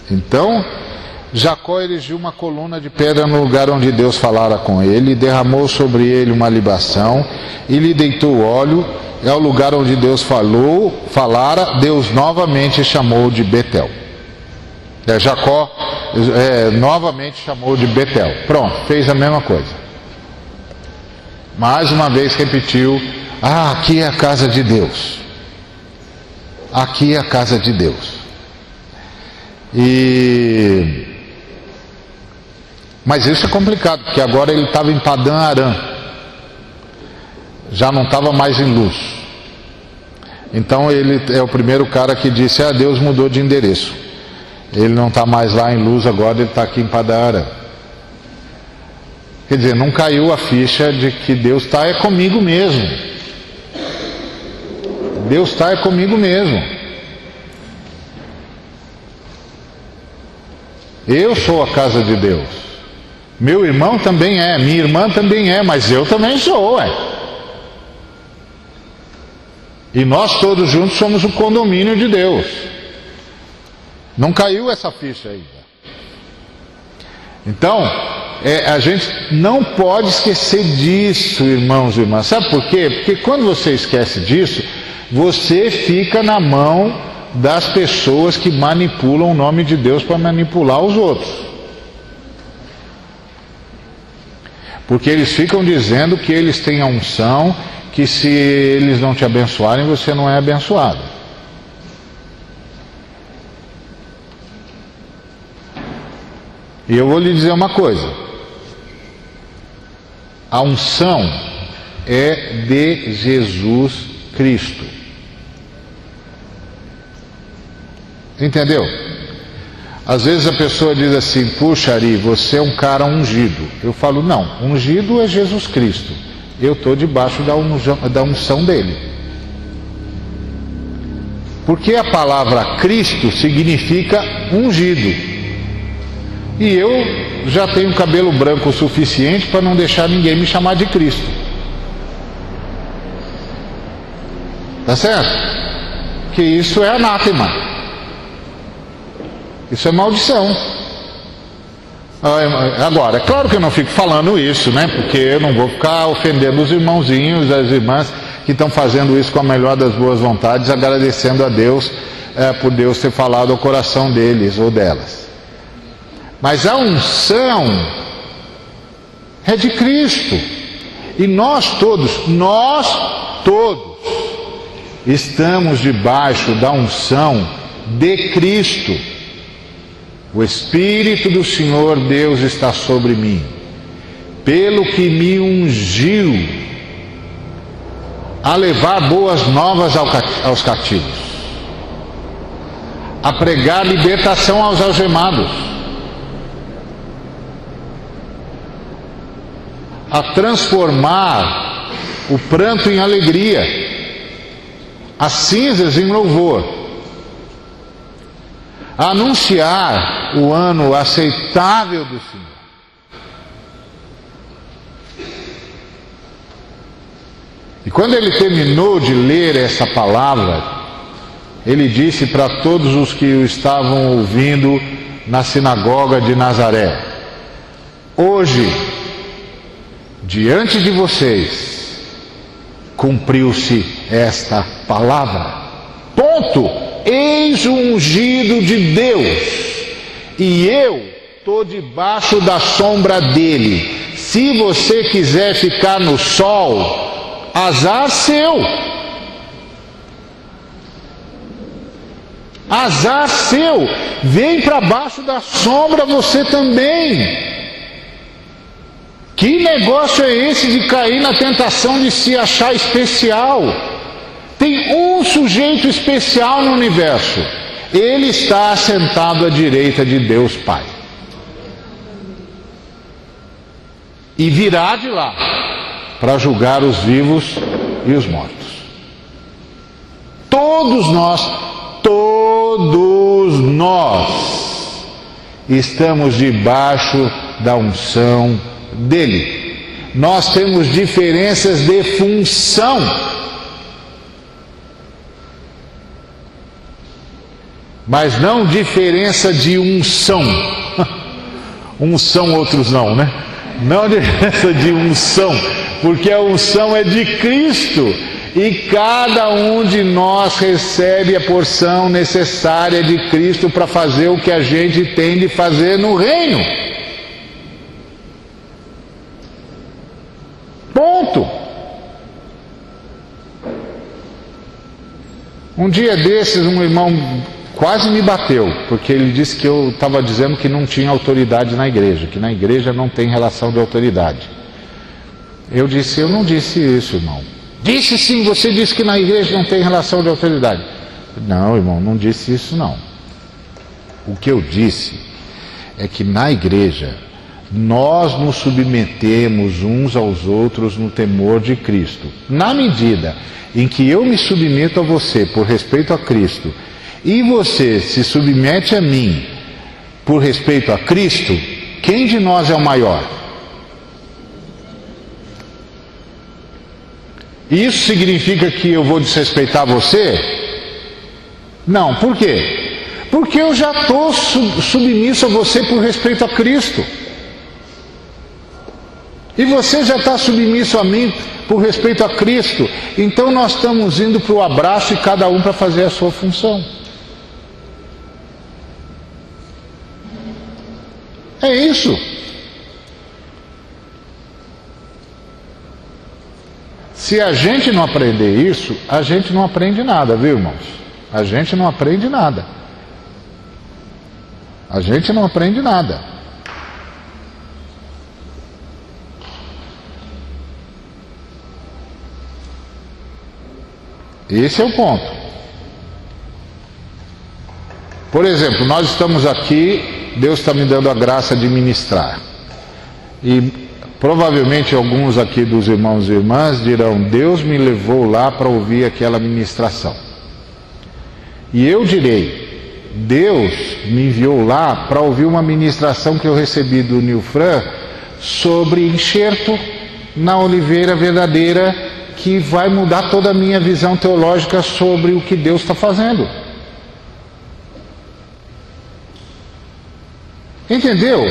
Então Jacó erigiu uma coluna de pedra no lugar onde Deus falara com ele, e derramou sobre ele uma libação, e lhe deitou óleo. É o lugar onde Deus falara, Deus novamente chamou de Betel. Jacó novamente chamou de Betel. Pronto, fez a mesma coisa. Mais uma vez repetiu: aqui é a casa de Deus. Aqui é a casa de Deus. Mas isso é complicado, porque agora ele estava em Padã Arã. Já não estava mais em Luz. Então ele é o primeiro cara que disse: Deus mudou de endereço. Ele não está mais lá em Luz, agora ele está aqui em Padã Arã. Quer dizer, não caiu a ficha de que Deus está comigo mesmo. Deus está comigo mesmo. Eu sou a casa de Deus. Meu irmão também é, minha irmã também é, mas eu também sou, E nós todos juntos somos o condomínio de Deus. Não caiu essa ficha ainda. Então, a gente não pode esquecer disso, irmãos e irmãs. Sabe por quê? Porque quando você esquece disso, você fica na mão das pessoas que manipulam o nome de Deus para manipular os outros. Porque eles ficam dizendo que eles têm a unção, que se eles não te abençoarem, você não é abençoado. E eu vou lhe dizer uma coisa: a unção é de Jesus Cristo. Entendeu? Às vezes a pessoa diz assim: puxa, Ari, você é um cara ungido. Eu falo: não, ungido é Jesus Cristo. Eu estou debaixo da unção dele. Porque a palavra Cristo significa ungido. E eu já tenho cabelo branco o suficiente para não deixar ninguém me chamar de Cristo. Tá certo? Que isso é anátema. Isso é maldição. Agora, é claro que eu não fico falando isso, né? Porque eu não vou ficar ofendendo os irmãozinhos, as irmãs que estão fazendo isso com a melhor das boas vontades, agradecendo a Deus por Deus ter falado ao coração deles ou delas. Mas a unção é de Cristo. E nós todos estamos debaixo da unção de Cristo. O Espírito do Senhor Deus está sobre mim, pelo que me ungiu a levar boas novas aos cativos, a pregar libertação aos algemados, a transformar o pranto em alegria, as cinzas em louvor, a anunciar o ano aceitável do Senhor. E quando ele terminou de ler essa palavra, ele disse para todos os que o estavam ouvindo na sinagoga de Nazaré: hoje, diante de vocês, cumpriu-se esta palavra. Ponto. Eis o ungido de Deus, e eu estou debaixo da sombra dele. Se você quiser ficar no sol, azar seu. Azar seu. Vem para baixo da sombra você também. Que negócio é esse de cair na tentação de se achar especial? Tem um sujeito especial no universo. Ele está assentado à direita de Deus Pai. E virá de lá para julgar os vivos e os mortos. Todos nós estamos debaixo da unção dele. Nós temos diferenças de função. Mas não diferença de unção. Uns são, outros não, né? Não diferença de unção, porque a unção é de Cristo, e cada um de nós recebe a porção necessária de Cristo para fazer o que a gente tem de fazer no reino. Ponto. Um dia desses, um irmão quase me bateu, porque ele disse que eu estava dizendo que não tinha autoridade na igreja, que na igreja não tem relação de autoridade. Eu disse: eu não disse isso, irmão. Disse sim, você disse que na igreja não tem relação de autoridade. Não, irmão, não disse isso não. O que eu disse é que na igreja nós nos submetemos uns aos outros no temor de Cristo. Na medida em que eu me submeto a você por respeito a Cristo, e você se submete a mim por respeito a Cristo, quem de nós é o maior? Isso significa que eu vou desrespeitar você? Não, por quê? Porque eu já estou submisso a você por respeito a Cristo. E você já está submisso a mim por respeito a Cristo. Então nós estamos indo para o abraço e cada um para fazer a sua função. É isso. Se a gente não aprender isso, a gente não aprende nada, viu, irmãos? A gente não aprende nada. A gente não aprende nada. Esse é o ponto. Por exemplo, nós estamos aqui, Deus está me dando a graça de ministrar. E provavelmente alguns aqui dos irmãos e irmãs dirão: Deus me levou lá para ouvir aquela ministração. E eu direi: Deus me enviou lá para ouvir uma ministração que eu recebi do Nilfran sobre enxerto na oliveira verdadeira, que vai mudar toda a minha visão teológica sobre o que Deus está fazendo. Entendeu?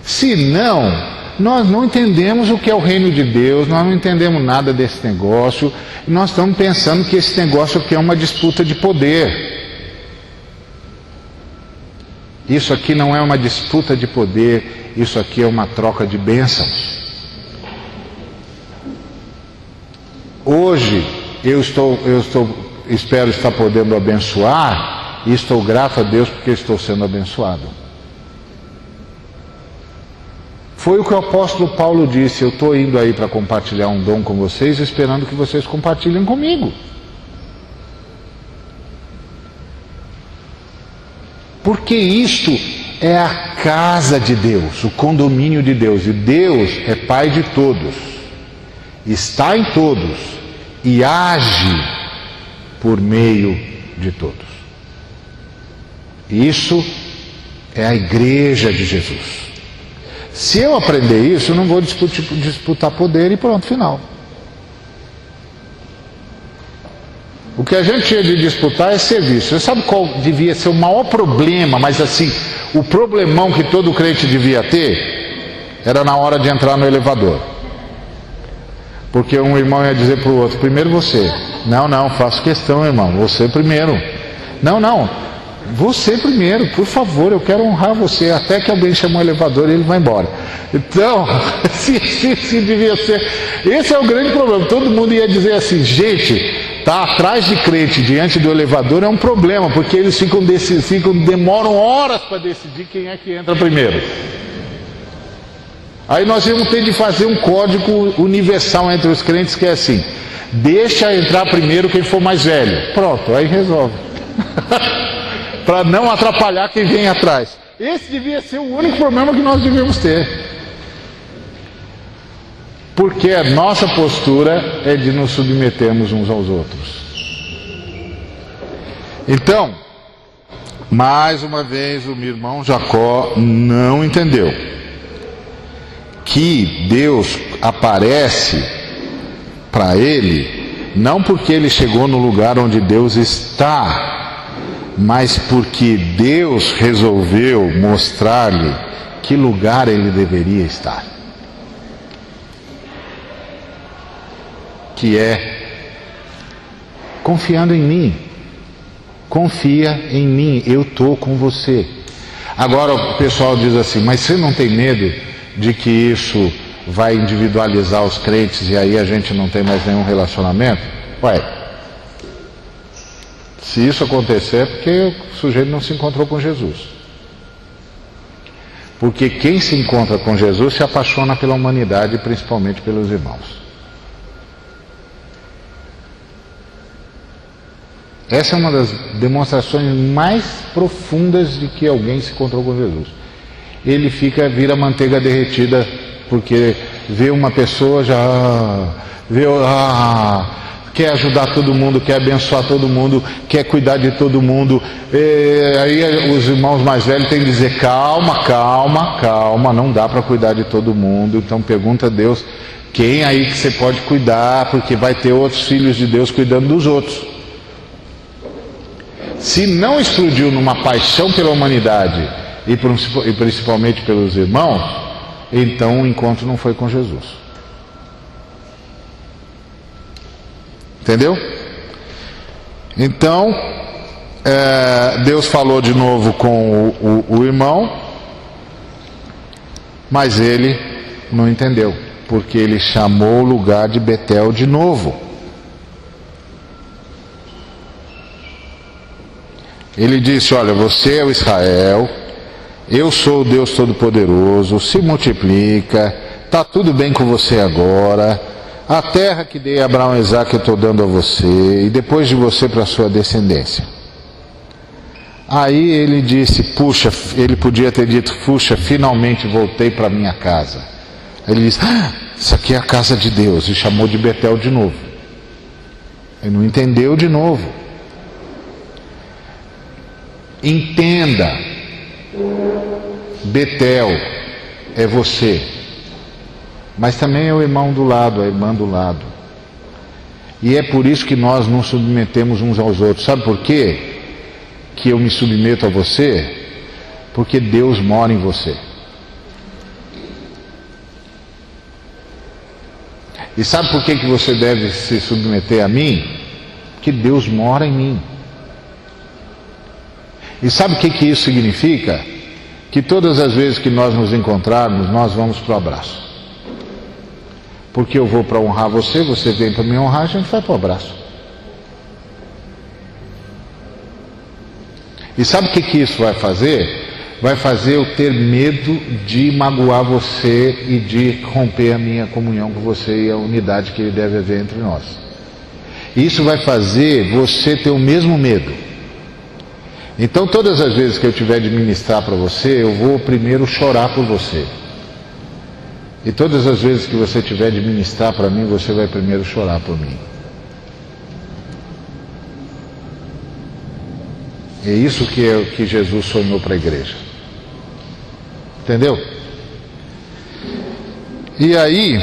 Se não, nós não entendemos o que é o reino de Deus, nós não entendemos nada desse negócio, e nós estamos pensando que esse negócio aqui é uma disputa de poder. Isso aqui não é uma disputa de poder, isso aqui é uma troca de bênçãos. Hoje espero estar podendo abençoar, e estou grato a Deus porque estou sendo abençoado. Foi o que o apóstolo Paulo disse: eu estou indo aí para compartilhar um dom com vocês, esperando que vocês compartilhem comigo. Porque isto é a casa de Deus, o condomínio de Deus, e Deus é Pai de todos, está em todos e age por meio de todos. Isso é a igreja de Jesus. Se eu aprender isso, eu não vou disputar poder e pronto, final. O que a gente tinha de disputar é serviço. Você sabe qual devia ser o maior problema, mas assim, o problemão que todo crente devia ter? Era na hora de entrar no elevador. Porque um irmão ia dizer para o outro: primeiro você. Não, faço questão, irmão, você primeiro. Não, você primeiro, por favor, eu quero honrar você, até que alguém chama o elevador e ele vai embora. Então, se devia ser, esse é o grande problema. Todo mundo ia dizer assim: gente, tá atrás de crente diante do elevador é um problema, porque eles demoram horas para decidir quem é que entra primeiro. Aí nós íamos ter de fazer um código universal entre os crentes, que é assim: deixa entrar primeiro quem for mais velho. Pronto, aí resolve. Para não atrapalhar quem vem atrás. Esse devia ser o único problema que nós devíamos ter. Porque a nossa postura é de nos submetermos uns aos outros. Então, mais uma vez, o meu irmão Jacó não entendeu que Deus aparece para ele, não porque ele chegou no lugar onde Deus está, mas porque Deus resolveu mostrar-lhe que lugar ele deveria estar. Que é confiando em mim. Confia em mim, eu estou com você. Agora o pessoal diz assim: mas você não tem medo de que isso vai individualizar os crentes e aí a gente não tem mais nenhum relacionamento? Ué, se isso acontecer é porque o sujeito não se encontrou com Jesus. Porque quem se encontra com Jesus se apaixona pela humanidade, principalmente pelos irmãos. Essa é uma das demonstrações mais profundas de que alguém se encontrou com Jesus. Ele vira manteiga derretida, porque vê uma pessoa, quer ajudar todo mundo, quer abençoar todo mundo, quer cuidar de todo mundo. Aí os irmãos mais velhos têm que dizer: calma, não dá para cuidar de todo mundo. Então pergunta a Deus quem aí que você pode cuidar, porque vai ter outros filhos de Deus cuidando dos outros. Se não explodiu numa paixão pela humanidade e principalmente pelos irmãos, então o encontro não foi com Jesus. Entendeu? Então, Deus falou de novo com o irmão, mas ele não entendeu, porque ele chamou o lugar de Betel de novo. Ele disse: olha, você é o Israel, eu sou o Deus Todo-Poderoso, se multiplica, está tudo bem com você agora, a terra que dei a Abraão e Isaque eu estou dando a você, e depois de você para a sua descendência. Aí ele disse, puxa, ele podia ter dito, puxa, finalmente voltei para minha casa. Aí ele disse, isso aqui é a casa de Deus, e chamou de Betel de novo. Ele não entendeu de novo. Entenda, Betel é você, mas também é o irmão do lado, a irmã do lado. E é por isso que nós nos submetemos uns aos outros. Sabe por quê que eu me submeto a você? Porque Deus mora em você. E sabe por que você deve se submeter a mim? Porque Deus mora em mim. E sabe o que isso significa? Que todas as vezes que nós nos encontrarmos, nós vamos para o abraço. Porque eu vou para honrar você, você vem para me honrar, a gente vai para o abraço. E sabe o que isso vai fazer? Vai fazer eu ter medo de magoar você e de romper a minha comunhão com você e a unidade que deve haver entre nós. Isso vai fazer você ter o mesmo medo. Então todas as vezes que eu tiver de ministrar para você, eu vou primeiro chorar por você. E todas as vezes que você tiver de ministrar para mim, você vai primeiro chorar por mim. É isso que Jesus sonhou para a igreja. Entendeu? E aí,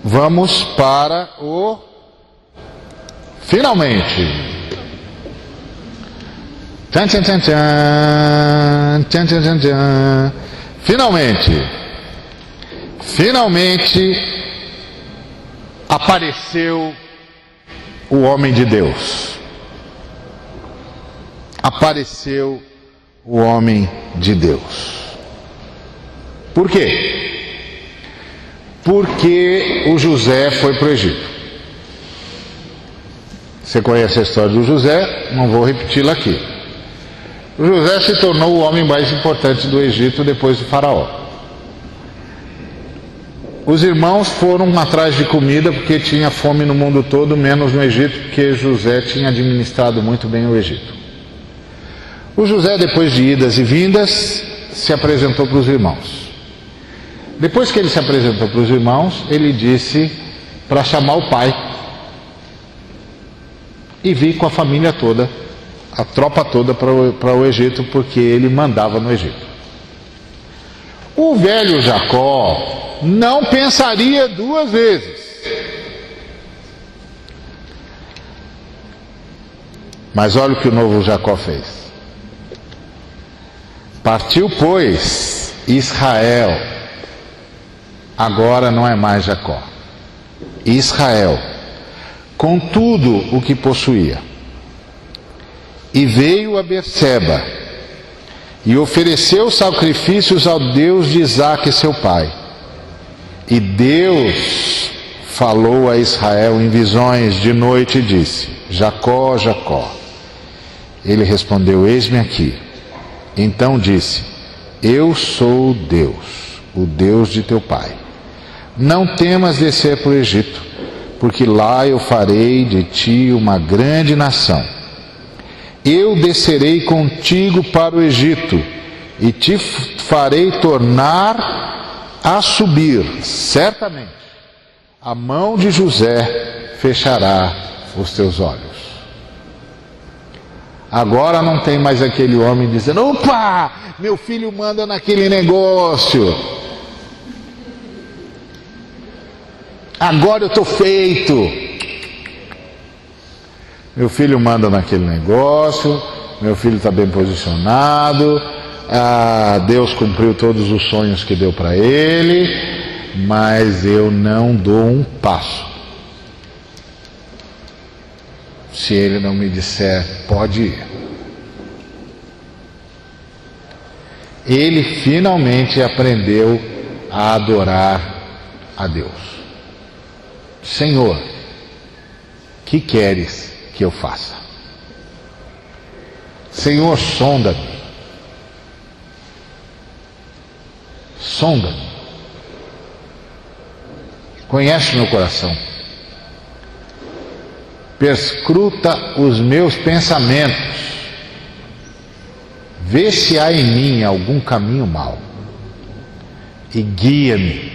vamos para o finalmente. Tchan, tchan, tchan, tchan. Tchan, tchan, tchan, tchan. Finalmente apareceu o homem de Deus. Apareceu o homem de Deus. Por quê? Porque o José foi para o Egito. Você conhece a história do José, não vou repeti-la aqui. O José se tornou o homem mais importante do Egito depois do faraó. Os irmãos foram atrás de comida porque tinha fome no mundo todo, menos no Egito, porque José tinha administrado muito bem o Egito. O José, depois de idas e vindas, se apresentou para os irmãos. Depois que ele se apresentou para os irmãos, ele disse para chamar o pai e vir com a família toda, a tropa toda para o Egito, porque ele mandava no Egito. O velho Jacó não pensaria duas vezes. Mas olha o que o novo Jacó fez. Partiu, pois, Israel. Agora não é mais Jacó. Israel, com tudo o que possuía. E veio a Berseba, e ofereceu sacrifícios ao Deus de Isaque, seu pai. E Deus falou a Israel em visões de noite e disse: Jacó, Jacó. Ele respondeu: eis-me aqui. Então disse: eu sou Deus, o Deus de teu pai. Não temas descer para o Egito, porque lá eu farei de ti uma grande nação. Eu descerei contigo para o Egito, e te farei tornar a subir. Certamente, a mão de José fechará os teus olhos. Agora não tem mais aquele homem dizendo: opa, meu filho manda naquele negócio. Agora eu estou feito. Meu filho manda naquele negócio, meu filho está bem posicionado, Deus cumpriu todos os sonhos que deu para ele, mas eu não dou um passo se ele não me disser: pode ir. Ele finalmente aprendeu a adorar a Deus. Senhor, que queres que eu faça? Senhor, sonda-me. Sonda-me. conhece meu coração, perscruta os meus pensamentos, vê se há em mim algum caminho mau e guia-me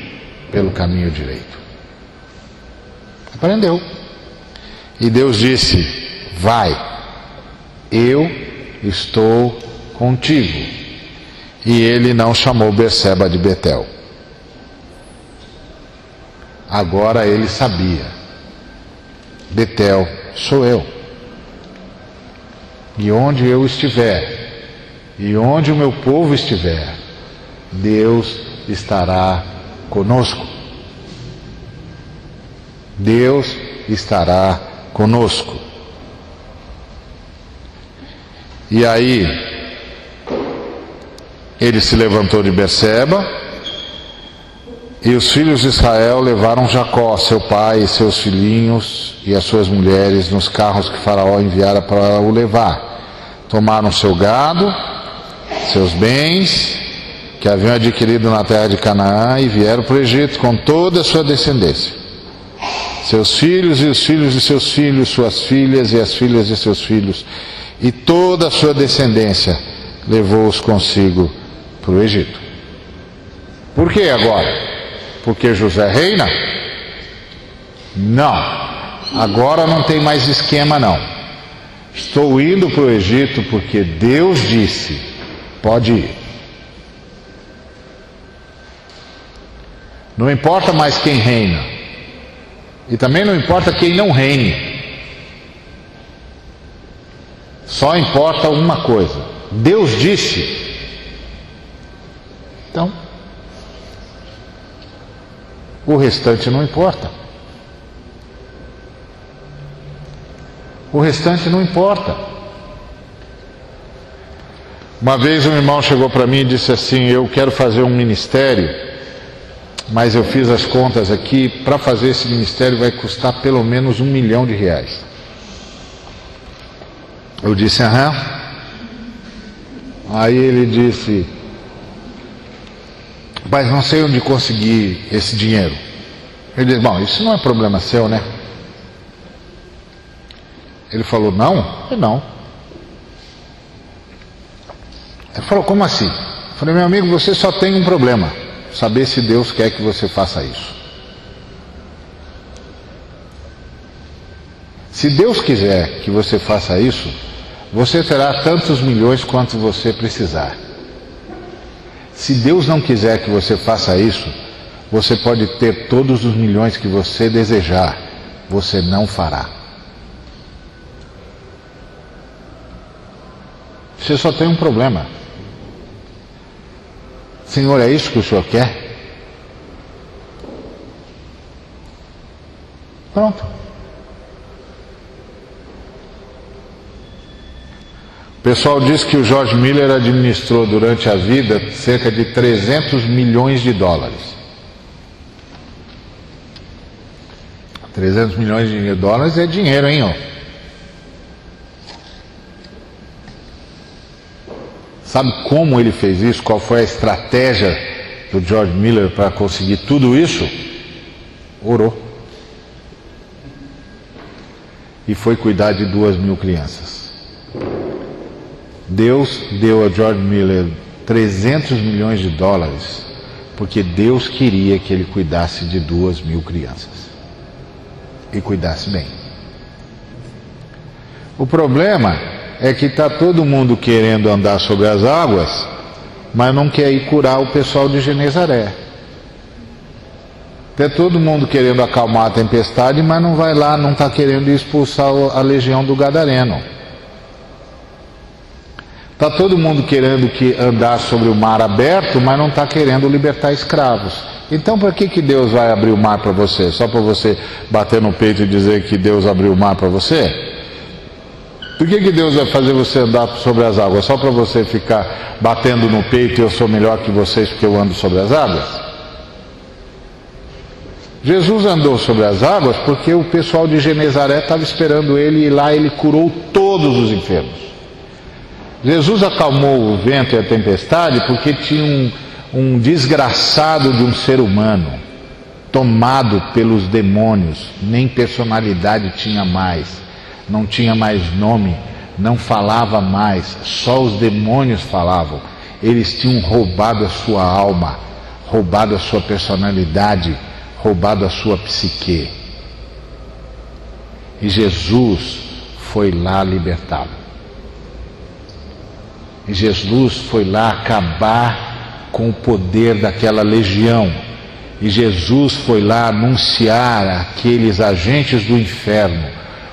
pelo caminho direito. Aprendeu. E Deus disse: vai, eu estou contigo. E ele não chamou Berseba de Betel. Agora ele sabia: Betel sou eu. E onde eu estiver, e onde o meu povo estiver, Deus estará conosco. Deus estará conosco. E aí ele se levantou de Berseba, e os filhos de Israel levaram Jacó, seu pai, e seus filhinhos e as suas mulheres nos carros que Faraó enviara para o levar. Tomaram seu gado, seus bens que haviam adquirido na terra de Canaã, e vieram para o Egito com toda a sua descendência. Seus filhos e os filhos de seus filhos, suas filhas e as filhas de seus filhos, e toda a sua descendência levou-os consigo para o Egito. Por que agora? Porque José reina? Não, agora não tem mais esquema não. Estou indo para o Egito porque Deus disse, pode ir. Não importa mais quem reina, e também não importa quem não reine. Só importa uma coisa: Deus disse. Então, o restante não importa. O restante não importa. Uma vez um irmão chegou para mim e disse assim: eu quero fazer um ministério, mas eu fiz as contas aqui, para fazer esse ministério vai custar pelo menos R$1 milhão. Eu disse: aham. Aí ele disse: mas não sei onde conseguir esse dinheiro. Eu disse: bom, isso não é problema seu, né? Ele falou: não? Eu não. Ele falou: como assim? Eu falei: meu amigo, você só tem um problema: saber se Deus quer que você faça isso. Se Deus quiser que você faça isso, você terá tantos milhões quanto você precisar. Se Deus não quiser que você faça isso, você pode ter todos os milhões que você desejar, você não fará. Você só tem um problema: Senhor, é isso que o Senhor quer? Pronto. O pessoal diz que o George Miller administrou durante a vida cerca de 300 milhões de dólares. 300 milhões de dólares é dinheiro, hein? Ó. Sabe como ele fez isso? Qual foi a estratégia do George Miller para conseguir tudo isso? Orou. E foi cuidar de 2.000 crianças. Deus deu a George Miller 300 milhões de dólares porque Deus queria que ele cuidasse de 2.000 crianças. E cuidasse bem. O problema é que está todo mundo querendo andar sobre as águas, mas não quer ir curar o pessoal de Genezaré. Está todo mundo querendo acalmar a tempestade, mas não vai lá, não está querendo expulsar a legião do Gadareno. Está todo mundo querendo andar sobre o mar aberto, mas não está querendo libertar escravos. Então, para que Deus vai abrir o mar para você? Só para você bater no peito e dizer que Deus abriu o mar para você? Por que Deus vai fazer você andar sobre as águas? Só para você ficar batendo no peito e eu sou melhor que vocês porque eu ando sobre as águas? Jesus andou sobre as águas porque o pessoal de Genezaré estava esperando ele, e lá ele curou todos os enfermos. Jesus acalmou o vento e a tempestade porque tinha um desgraçado de um ser humano tomado pelos demônios, nem personalidade tinha mais, não tinha mais nome, não falava mais, só os demônios falavam. Eles tinham roubado a sua alma, roubado a sua personalidade, roubado a sua psique. E Jesus foi lá libertá-lo. E Jesus foi lá acabar com o poder daquela legião. E Jesus foi lá anunciar àqueles agentes do inferno: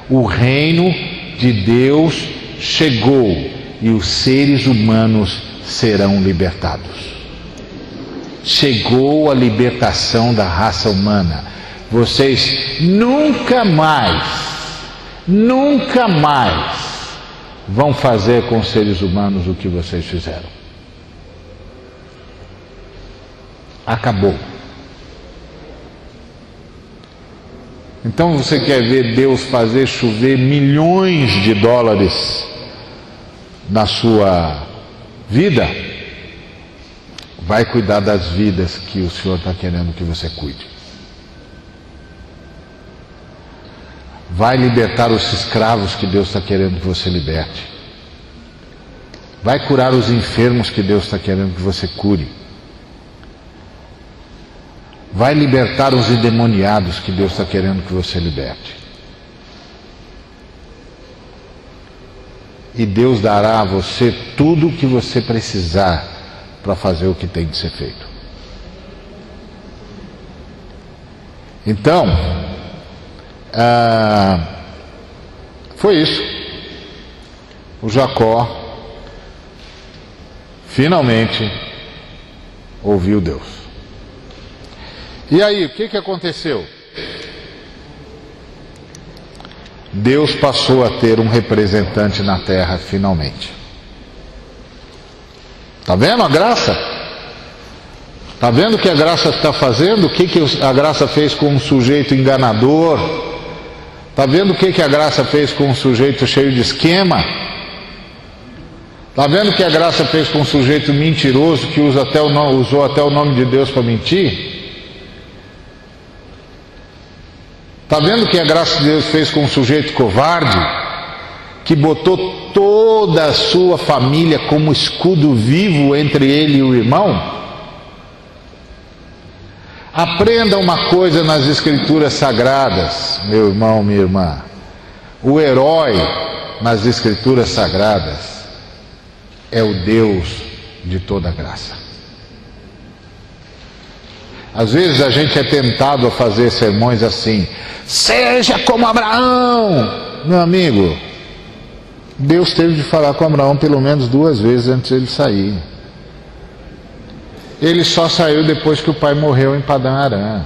o reino de Deus chegou e os seres humanos serão libertados. Chegou a libertação da raça humana. Vocês nunca mais vão fazer com os seres humanos o que vocês fizeram. Acabou. Então você quer ver Deus fazer chover milhões de dólares na sua vida? Vai cuidar das vidas que o Senhor está querendo que você cuide. Vai libertar os escravos que Deus está querendo que você liberte. Vai curar os enfermos que Deus está querendo que você cure. Vai libertar os endemoniados que Deus está querendo que você liberte. E Deus dará a você tudo o que você precisar para fazer o que tem de ser feito. Então, foi isso. O Jacó finalmente ouviu Deus. E aí, o que aconteceu? Deus passou a ter um representante na terra finalmente. Está vendo a graça? Está vendo o que a graça está fazendo? O que a graça fez com um sujeito enganador? Está vendo o que a graça fez com um sujeito cheio de esquema? Está vendo o que a graça fez com um sujeito mentiroso que usou até o nome de Deus para mentir? Está vendo o que a graça de Deus fez com um sujeito covarde, que botou toda a sua família como escudo vivo entre ele e o irmão? Aprenda uma coisa nas Escrituras Sagradas, meu irmão, minha irmã. O herói nas Escrituras Sagradas é o Deus de toda graça. Às vezes a gente é tentado a fazer sermões assim: seja como Abraão. Meu amigo, Deus teve de falar com Abraão pelo menos 2 vezes antes de ele sair. Ele só saiu depois que o pai morreu em Padã Arã.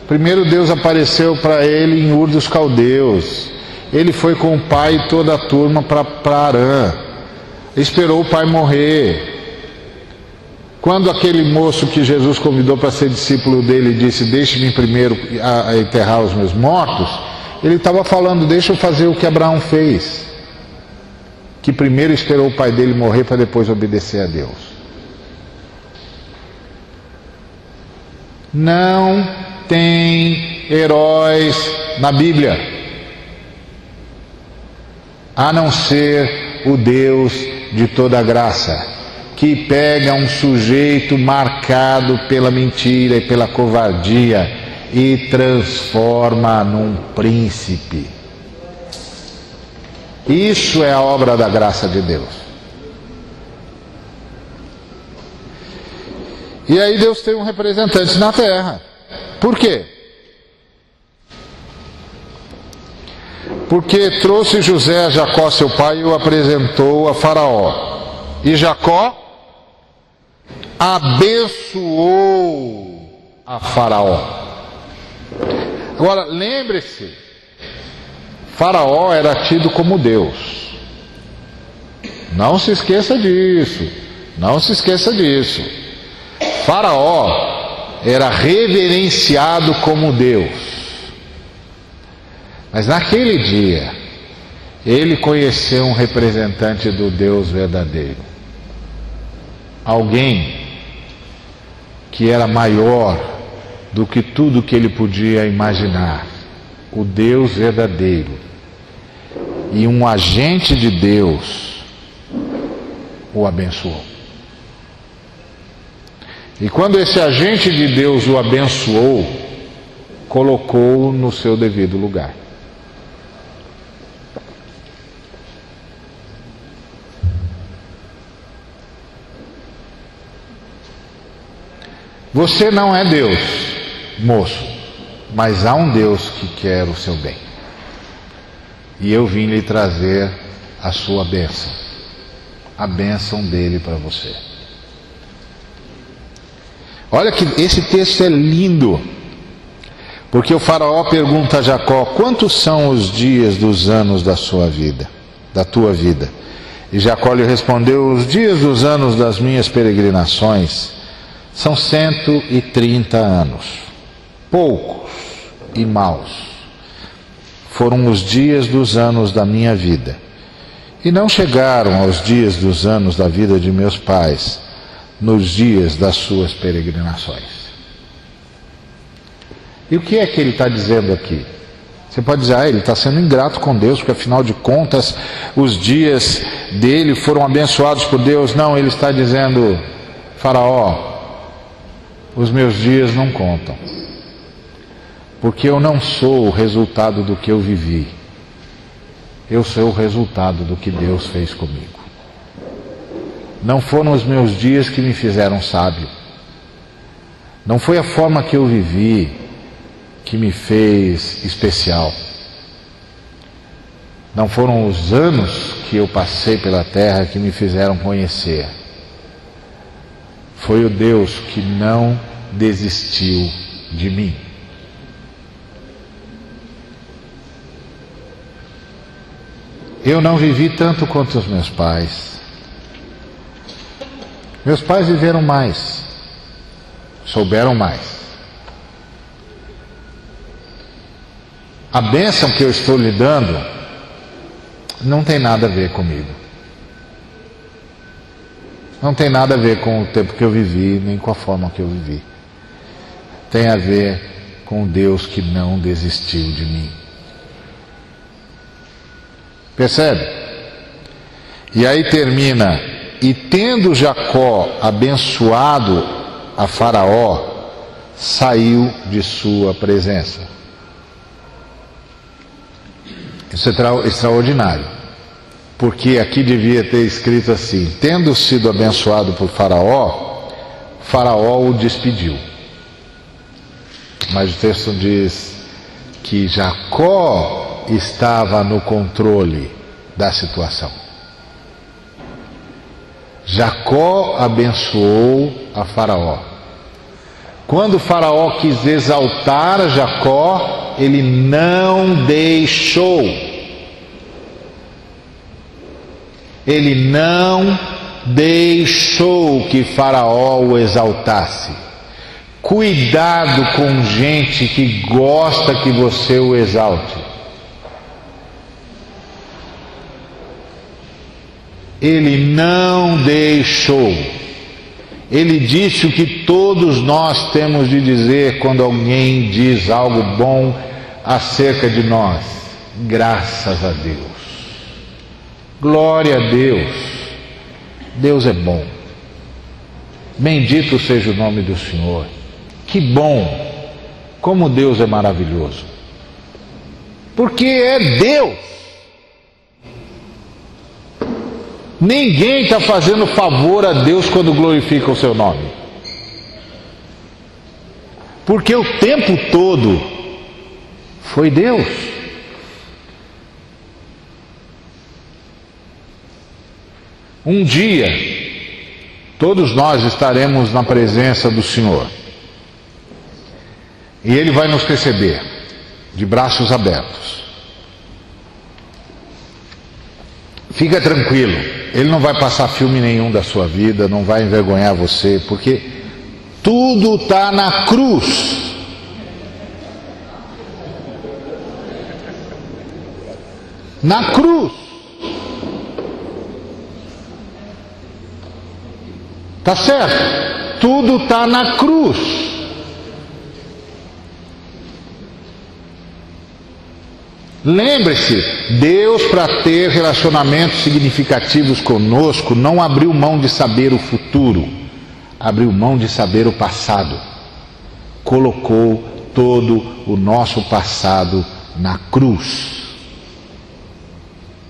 Primeiro Deus apareceu para ele em Ur dos Caldeus. Ele foi com o pai e toda a turma para Arã. Esperou o pai morrer. Quando aquele moço que Jesus convidou para ser discípulo dele disse: deixe-me primeiro a enterrar os meus mortos, ele estava falando: deixa eu fazer o que Abraão fez, que primeiro esperou o pai dele morrer para depois obedecer a Deus. Não tem heróis na Bíblia, a não ser o Deus de toda graça, que pega um sujeito marcado pela mentira e pela covardia e transforma num príncipe. Isso é a obra da graça de Deus. E aí Deus tem um representante na terra. Por quê? Porque trouxe José a Jacó, seu pai, e o apresentou a Faraó. E Jacó abençoou a Faraó. Agora, lembre-se, Faraó era tido como Deus. Não se esqueça disso. Não se esqueça disso. Faraó era reverenciado como Deus. Mas naquele dia, ele conheceu um representante do Deus verdadeiro. Alguém que era maior do que tudo que ele podia imaginar, o Deus verdadeiro, e um agente de Deus o abençoou. E quando esse agente de Deus o abençoou, colocou-o no seu devido lugar. Você não é Deus, moço, mas há um Deus que quer o seu bem. E eu vim lhe trazer a sua bênção, a bênção dele para você. Olha que esse texto é lindo, porque o faraó pergunta a Jacó: quantos são os dias dos anos da sua vida, da tua vida? E Jacó lhe respondeu: os dias dos anos das minhas peregrinações são 130 anos. Poucos e maus foram os dias dos anos da minha vida, e não chegaram aos dias dos anos da vida de meus pais, nos dias das suas peregrinações. E o que é que ele está dizendo aqui? Você pode dizer: ele está sendo ingrato com Deus, porque afinal de contas os dias dele foram abençoados por Deus. Não, ele está dizendo: faraó, os meus dias não contam, porque eu não sou o resultado do que eu vivi, eu sou o resultado do que Deus fez comigo. Não foram os meus dias que me fizeram sábio, não foi a forma que eu vivi que me fez especial, não foram os anos que eu passei pela terra que me fizeram conhecer. Foi o Deus que não desistiu de mim. Eu não vivi tanto quanto os meus pais. Meus pais viveram mais, souberam mais. A bênção que eu estou lhe dando não tem nada a ver comigo. Não tem nada a ver com o tempo que eu vivi, nem com a forma que eu vivi. Tem a ver com Deus que não desistiu de mim. Percebe? E aí termina: e tendo Jacó abençoado a Faraó, saiu de sua presença. Isso é extraordinário, porque aqui devia ter escrito assim: tendo sido abençoado por Faraó, Faraó o despediu. Mas o texto diz que Jacó estava no controle da situação. Jacó abençoou a Faraó. Quando Faraó quis exaltar Jacó, ele não deixou. Ele não deixou que Faraó o exaltasse. Cuidado com gente que gosta que você o exalte. Ele não deixou. Ele disse o que todos nós temos de dizer quando alguém diz algo bom acerca de nós: graças a Deus, glória a Deus, Deus é bom, bendito seja o nome do Senhor, que bom, como Deus é maravilhoso, porque é Deus. Ninguém está fazendo favor a Deus quando glorifica o seu nome, porque o tempo todo foi Deus. Um dia todos nós estaremos na presença do Senhor e Ele vai nos receber de braços abertos. Fica tranquilo, Ele não vai passar filme nenhum da sua vida, não vai envergonhar você, porque tudo está na cruz. Na cruz. Tá certo? tudo está na cruz. Lembre-se, Deus, para ter relacionamentos significativos conosco, não abriu mão de saber o futuro, abriu mão de saber o passado. Colocou todo o nosso passado na cruz.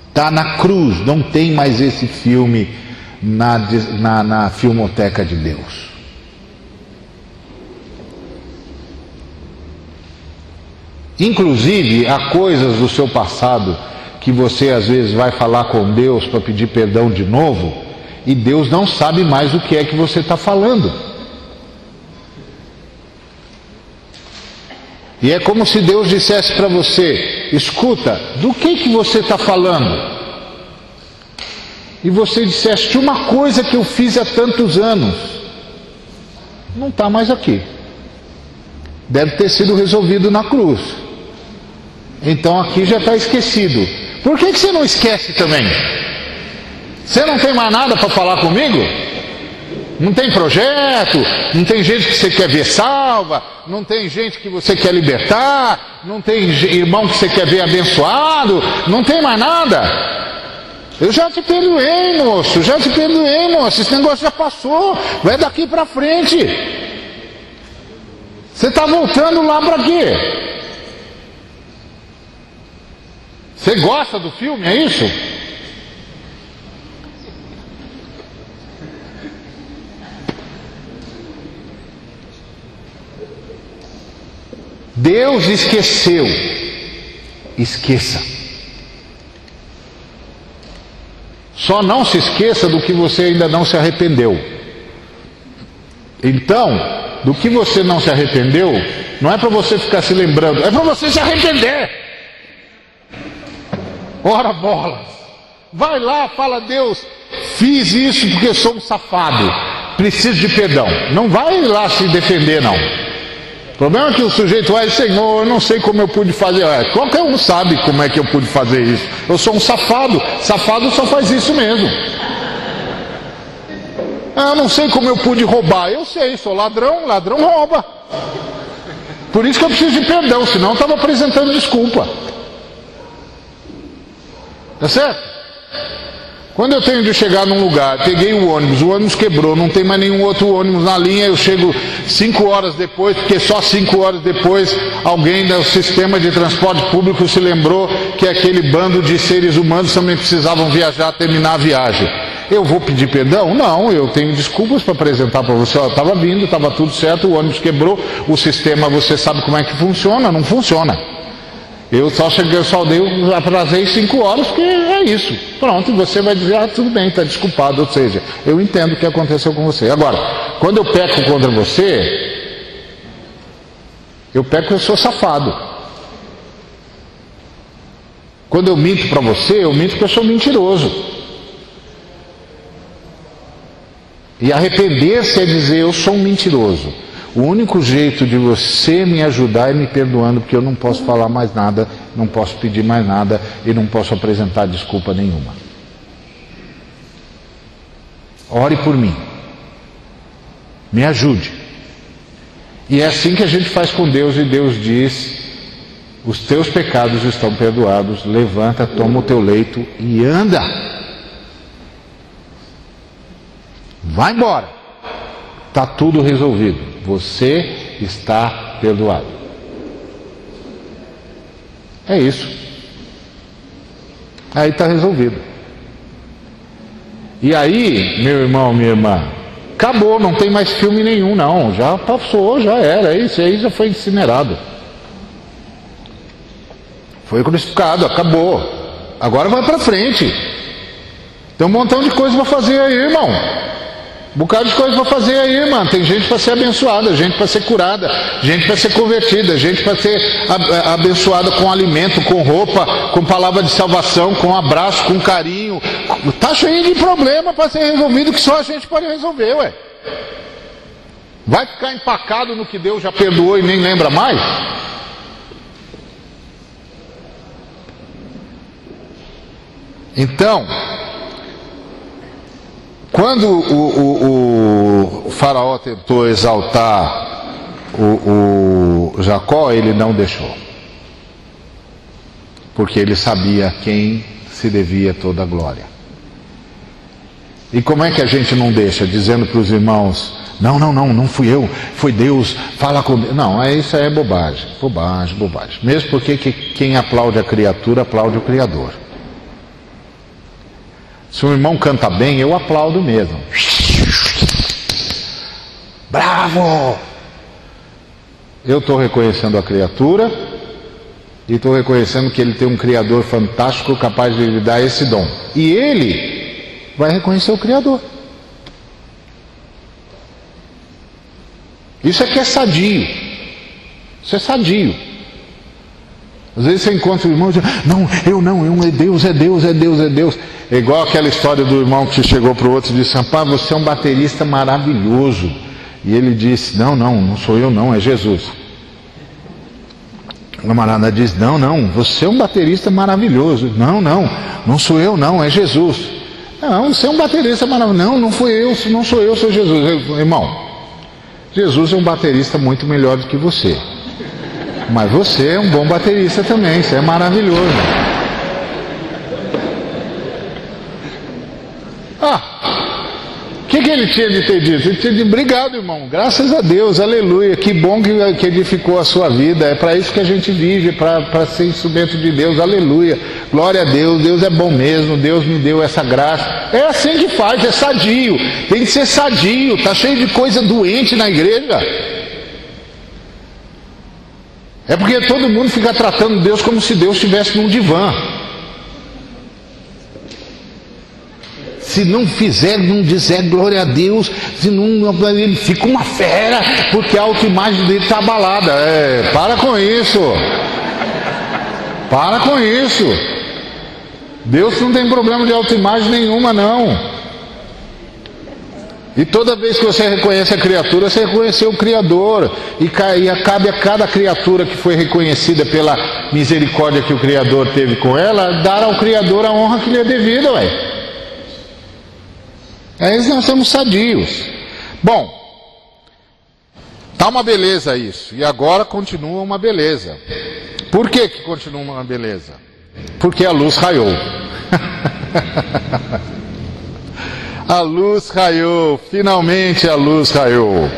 Está na cruz, não tem mais esse filme na filmoteca de Deus. Inclusive, há coisas do seu passado que você às vezes vai falar com Deus para pedir perdão de novo, e Deus não sabe mais o que é que você está falando. E é como se Deus dissesse para você: escuta, do que você está falando? E você dissesse: uma coisa que eu fiz há tantos anos. Não está mais aqui. Deve ter sido resolvido na cruz. Então aqui já está esquecido. Por que você não esquece também? Você não tem mais nada para falar comigo? Não tem projeto? Não tem gente que você quer ver salva? Não tem gente que você quer libertar? Não tem irmão que você quer ver abençoado? Não tem mais nada? Eu já te perdoei, moço. Já te perdoei, moço. Esse negócio já passou. Vai daqui para frente. Você está voltando lá para quê? Você gosta do filme, é isso? Deus esqueceu. Esqueça. Só não se esqueça do que você ainda não se arrependeu. Então, do que você não se arrependeu, não é para você ficar se lembrando, é para você se arrepender. Ora bolas, vai lá, fala: Deus, fiz isso porque sou um safado, preciso de perdão. Não vai lá se defender, não. O problema é que o sujeito vai: Senhor, eu não sei como eu pude fazer. Qualquer um sabe como é que eu pude fazer isso. Eu sou um safado, safado só faz isso mesmo. Eu não sei como eu pude roubar. Eu sei, sou ladrão, ladrão rouba. Por isso que eu preciso de perdão, senão eu estava apresentando desculpa. Tá certo? Quando eu tenho de chegar num lugar, peguei o ônibus quebrou, não tem mais nenhum outro ônibus na linha, eu chego 5 horas depois, porque só 5 horas depois alguém do sistema de transporte público se lembrou que aquele bando de seres humanos também precisavam viajar, terminar a viagem. Eu vou pedir perdão? Não, eu tenho desculpas para apresentar para você. Eu estava vindo, estava tudo certo, o ônibus quebrou, o sistema, você sabe como é que funciona? Não funciona. Eu só cheguei, atrasei 5 horas, porque é isso. Pronto, e você vai dizer: tudo bem, está desculpado. Ou seja, eu entendo o que aconteceu com você. Agora, quando eu peco contra você, eu peco porque eu sou safado. Quando eu minto para você, eu minto porque eu sou mentiroso. E arrepender-se é dizer: eu sou um mentiroso. O único jeito de você me ajudar é me perdoando, porque eu não posso falar mais nada, não posso pedir mais nada e não posso apresentar desculpa nenhuma. Ore por mim. Me ajude. E é assim que a gente faz com Deus, e Deus diz: os teus pecados estão perdoados, levanta, toma o teu leito e anda. Vai embora. Está tudo resolvido. Você está perdoado. É isso. Aí está resolvido. E aí, meu irmão, minha irmã, acabou, não tem mais filme nenhum, não. Já passou, já era. Isso aí já foi incinerado. Foi crucificado, acabou. Agora vai para frente. Tem um montão de coisa para fazer aí, irmão. Um bocado de coisa para fazer aí, irmão. Tem gente para ser abençoada, gente para ser curada, gente para ser convertida, gente para ser abençoada com alimento, com roupa, com palavra de salvação, com abraço, com carinho. Está cheio de problema para ser resolvido que só a gente pode resolver, ué. Vai ficar empacado no que Deus já perdoou e nem lembra mais? Então, quando Faraó tentou exaltar o Jacó, ele não deixou. Porque ele sabia a quem se devia toda a glória. E como é que a gente não deixa? Dizendo para os irmãos, não fui eu, foi Deus, fala com Deus. Não, isso é bobagem. Mesmo porque quem aplaude a criatura, aplaude o Criador. Se um irmão canta bem, eu aplaudo mesmo. Bravo! Eu estou reconhecendo a criatura e estou reconhecendo que ele tem um Criador fantástico capaz de lhe dar esse dom. E ele vai reconhecer o Criador. Isso é que é sadio. Isso é sadio. Às vezes você encontra o irmão e diz, é Deus. É igual aquela história do irmão que chegou para o outro e disse, rapaz, você é um baterista maravilhoso. E ele disse, não sou eu não, é Jesus. O camarada diz, não, você é um baterista maravilhoso. Não sou eu não, é Jesus. Não, você é um baterista maravilhoso. Não sou eu, sou Jesus. Irmão, Jesus é um baterista muito melhor do que você. Mas você é um bom baterista também, você é maravilhoso. O que ele tinha de ter dito? Ele tinha de obrigado, irmão, graças a Deus, aleluia, que bom que edificou a sua vida, é para isso que a gente vive, para ser instrumento de Deus, aleluia, glória a Deus, Deus é bom mesmo, Deus me deu essa graça. É assim que faz, é sadio, tem que ser sadio, está cheio de coisa doente na igreja. É porque todo mundo fica tratando Deus como se Deus estivesse num divã. Se não fizer, não dizer glória a Deus, se não, ele fica uma fera, porque a autoimagem dele está abalada. Para com isso. Para com isso. Deus não tem problema de autoimagem nenhuma, não. E toda vez que você reconhece a criatura, você reconheceu o Criador. E cabe a cada criatura que foi reconhecida pela misericórdia que o Criador teve com ela, dar ao Criador a honra que lhe é devida, ué. Nós somos sadios. Bom, tá uma beleza isso. E agora continua uma beleza. Por que continua uma beleza? Porque a luz raiou. A luz raiou. Finalmente a luz raiou.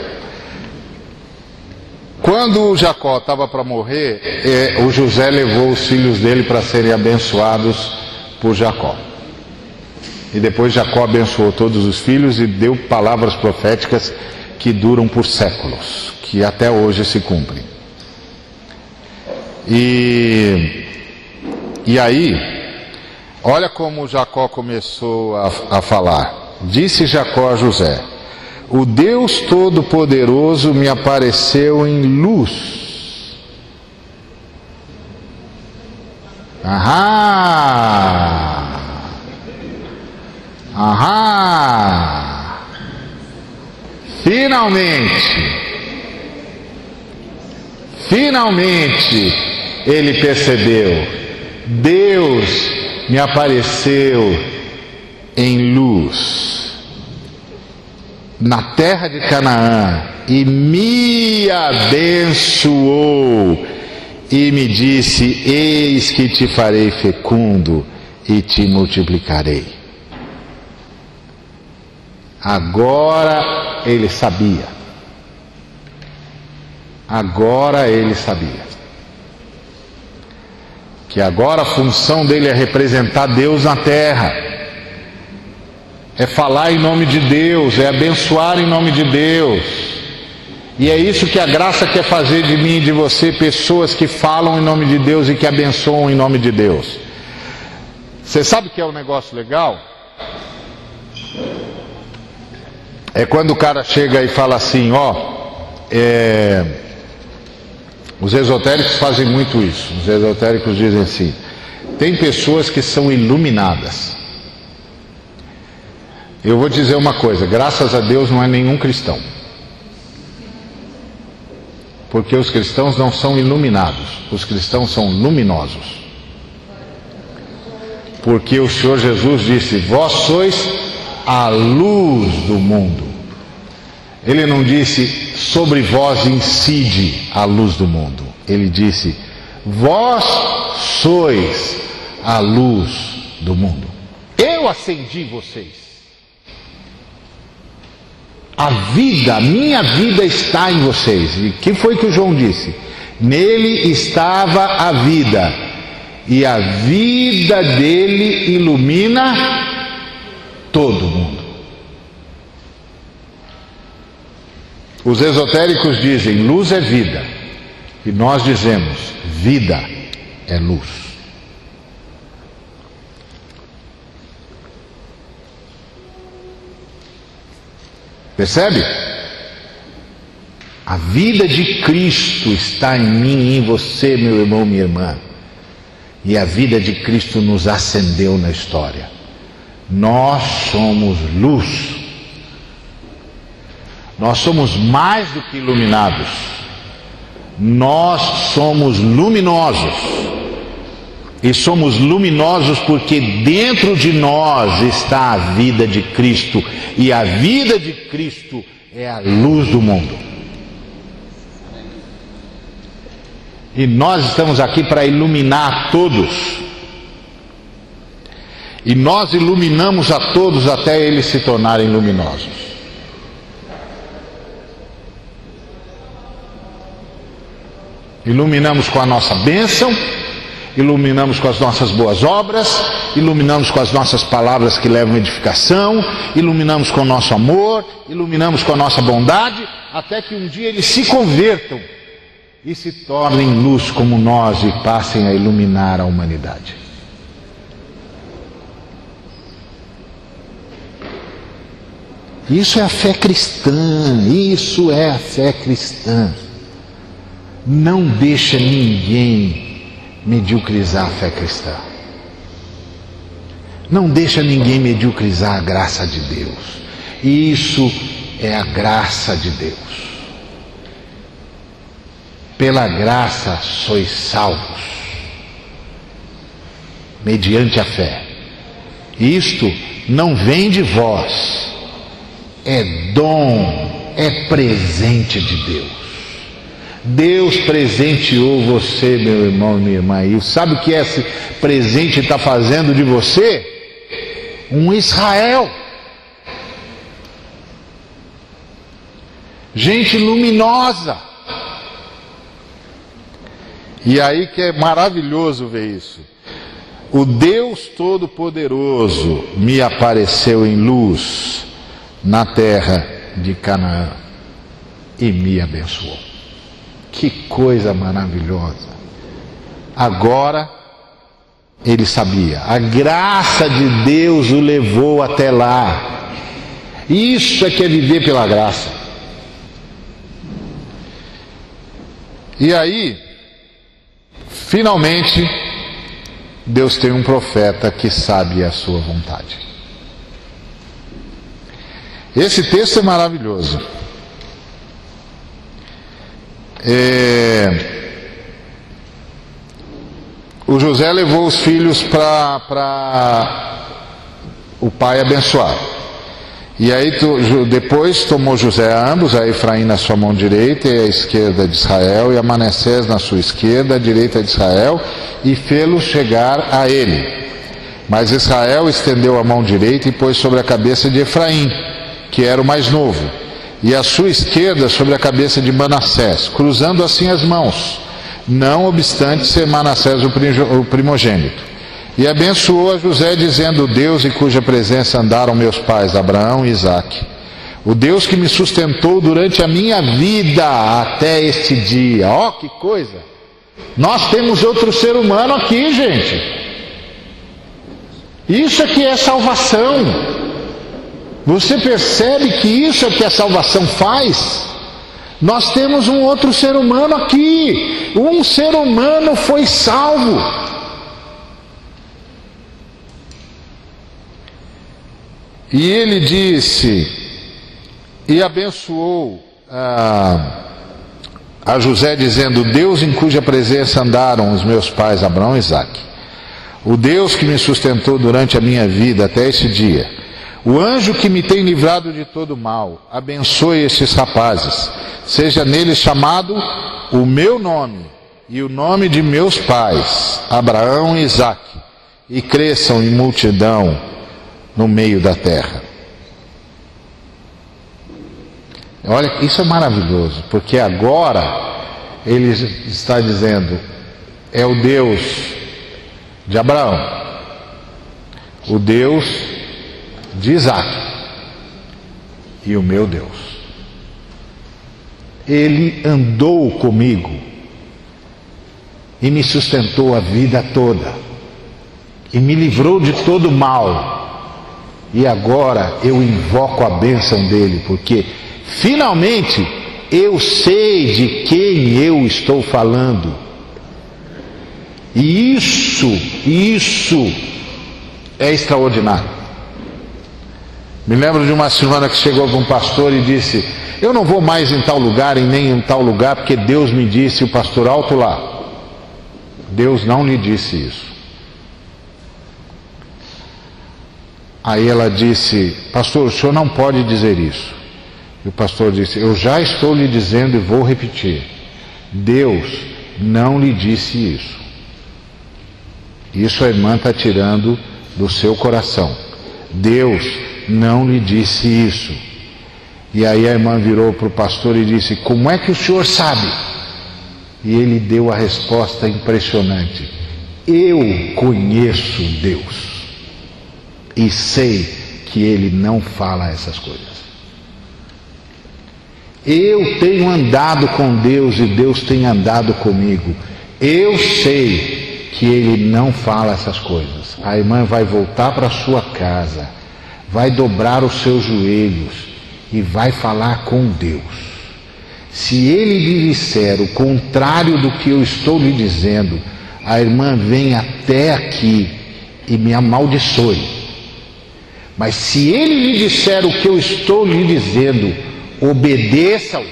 Quando o Jacó estava para morrer, o José levou os filhos dele para serem abençoados por Jacó. E depois Jacó abençoou todos os filhos e deu palavras proféticas que duram por séculos, que até hoje se cumprem. E aí, olha como Jacó começou a falar. Disse Jacó a José, o Deus Todo-Poderoso me apareceu em luz. Finalmente ele percebeu, Deus me apareceu em luz na terra de Canaã e me abençoou e me disse, eis que te farei fecundo e te multiplicarei. Agora ele sabia. Que agora a função dele é representar Deus na terra. É falar em nome de Deus, é abençoar em nome de Deus. E é isso que a graça quer fazer de mim e de você, pessoas que falam em nome de Deus e que abençoam em nome de Deus. Você sabe o que é um negócio legal? É quando o cara chega e fala assim, os esotéricos fazem muito isso. Os esotéricos dizem assim, tem pessoas que são iluminadas. Eu vou dizer uma coisa, graças a Deus não é nenhum cristão. Porque os cristãos não são iluminados, os cristãos são luminosos. Porque o Senhor Jesus disse, vós sois a luz do mundo. Ele não disse, sobre vós incide a luz do mundo. Ele disse, vós sois a luz do mundo. Eu acendi vocês. A vida, a minha vida está em vocês. E o que foi que o João disse? Nele estava a vida, e a vida dele ilumina todo mundo. Os esotéricos dizem, luz é vida, e nós dizemos, vida é luz. Percebe? A vida de Cristo está em mim e em você, meu irmão, minha irmã. E a vida de Cristo nos acendeu na história. Nós somos luz. Nós somos mais do que iluminados. Nós somos luminosos. E somos luminosos porque dentro de nós está a vida de Cristo. E a vida de Cristo é a luz do mundo. E nós estamos aqui para iluminar a todos. E nós iluminamos a todos até eles se tornarem luminosos. Iluminamos com a nossa bênção, iluminamos com as nossas boas obras, iluminamos com as nossas palavras que levam edificação, iluminamos com o nosso amor, iluminamos com a nossa bondade, até que um dia eles se convertam e se tornem luz como nós e passem a iluminar a humanidade. Isso é a fé cristã, isso é a fé cristã. Não deixa ninguém mediocrizar a fé cristã. Não deixa ninguém mediocrizar a graça de Deus. Isso é a graça de Deus. Pela graça sois salvos, mediante a fé. Isto não vem de vós, é dom, é presente de Deus. Deus presenteou você, meu irmão e minha irmã. E sabe o que esse presente está fazendo de você? Um Israel. Gente luminosa. E aí que é maravilhoso ver isso. O Deus Todo-Poderoso me apareceu em luz na terra de Canaã e me abençoou. Que coisa maravilhosa. Agora ele sabia, a graça de Deus o levou até lá. Isso é que é viver pela graça. E aí, finalmente, Deus tem um profeta que sabe a sua vontade. Esse texto é maravilhoso. O José levou os filhos para o pai abençoar. E aí depois tomou José a ambos, a Efraim na sua mão direita e a esquerda de Israel, e a Manassés na sua esquerda, a direita de Israel, e fê-los chegar a ele. Mas Israel estendeu a mão direita e pôs sobre a cabeça de Efraim, que era o mais novo, e a sua esquerda sobre a cabeça de Manassés, cruzando assim as mãos, não obstante ser Manassés o primogênito. E abençoou a José, dizendo: o Deus em cuja presença andaram meus pais, Abraão e Isaque, o Deus que me sustentou durante a minha vida até este dia. Ó, que coisa! Nós temos outro ser humano aqui, gente. Isso é que é salvação. Você percebe que isso é o que a salvação faz? Nós temos um outro ser humano aqui. Um ser humano foi salvo. E ele disse, e abençoou a José, dizendo: Deus em cuja presença andaram os meus pais Abraão e Isaque, o Deus que me sustentou durante a minha vida até esse dia, O anjo que me tem livrado de todo mal, abençoe estes rapazes. Seja neles chamado o meu nome e o nome de meus pais, Abraão e Isaque, e cresçam em multidão no meio da terra. Olha, isso é maravilhoso, porque agora ele está dizendo, é o Deus de Abraão, o Deus de Isaque e o meu Deus. Ele andou comigo e me sustentou a vida toda e me livrou de todo mal, e agora eu invoco a bênção dele, porque finalmente eu sei de quem eu estou falando. E isso é extraordinário. Me lembro de uma semana que chegou para um pastor e disse, eu não vou mais em tal lugar e nem em tal lugar, porque Deus me disse, o pastor alto lá. Deus não lhe disse isso. Aí ela disse, pastor, o senhor não pode dizer isso. E o pastor disse, eu já estou lhe dizendo e vou repetir. Deus não lhe disse isso. Isso a irmã está tirando do seu coração. Deus não lhe disse isso. E aí a irmã virou para o pastor e disse, como é que o senhor sabe? E ele deu a resposta impressionante. Eu conheço Deus e sei que Ele não fala essas coisas. Eu tenho andado com Deus e Deus tem andado comigo. Eu sei que Ele não fala essas coisas. A irmã vai voltar para sua casa, vai dobrar os seus joelhos e vai falar com Deus. Se Ele lhe disser o contrário do que eu estou lhe dizendo, a irmã vem até aqui e me amaldiçoe. Mas se Ele lhe disser o que eu estou lhe dizendo, obedeça-o.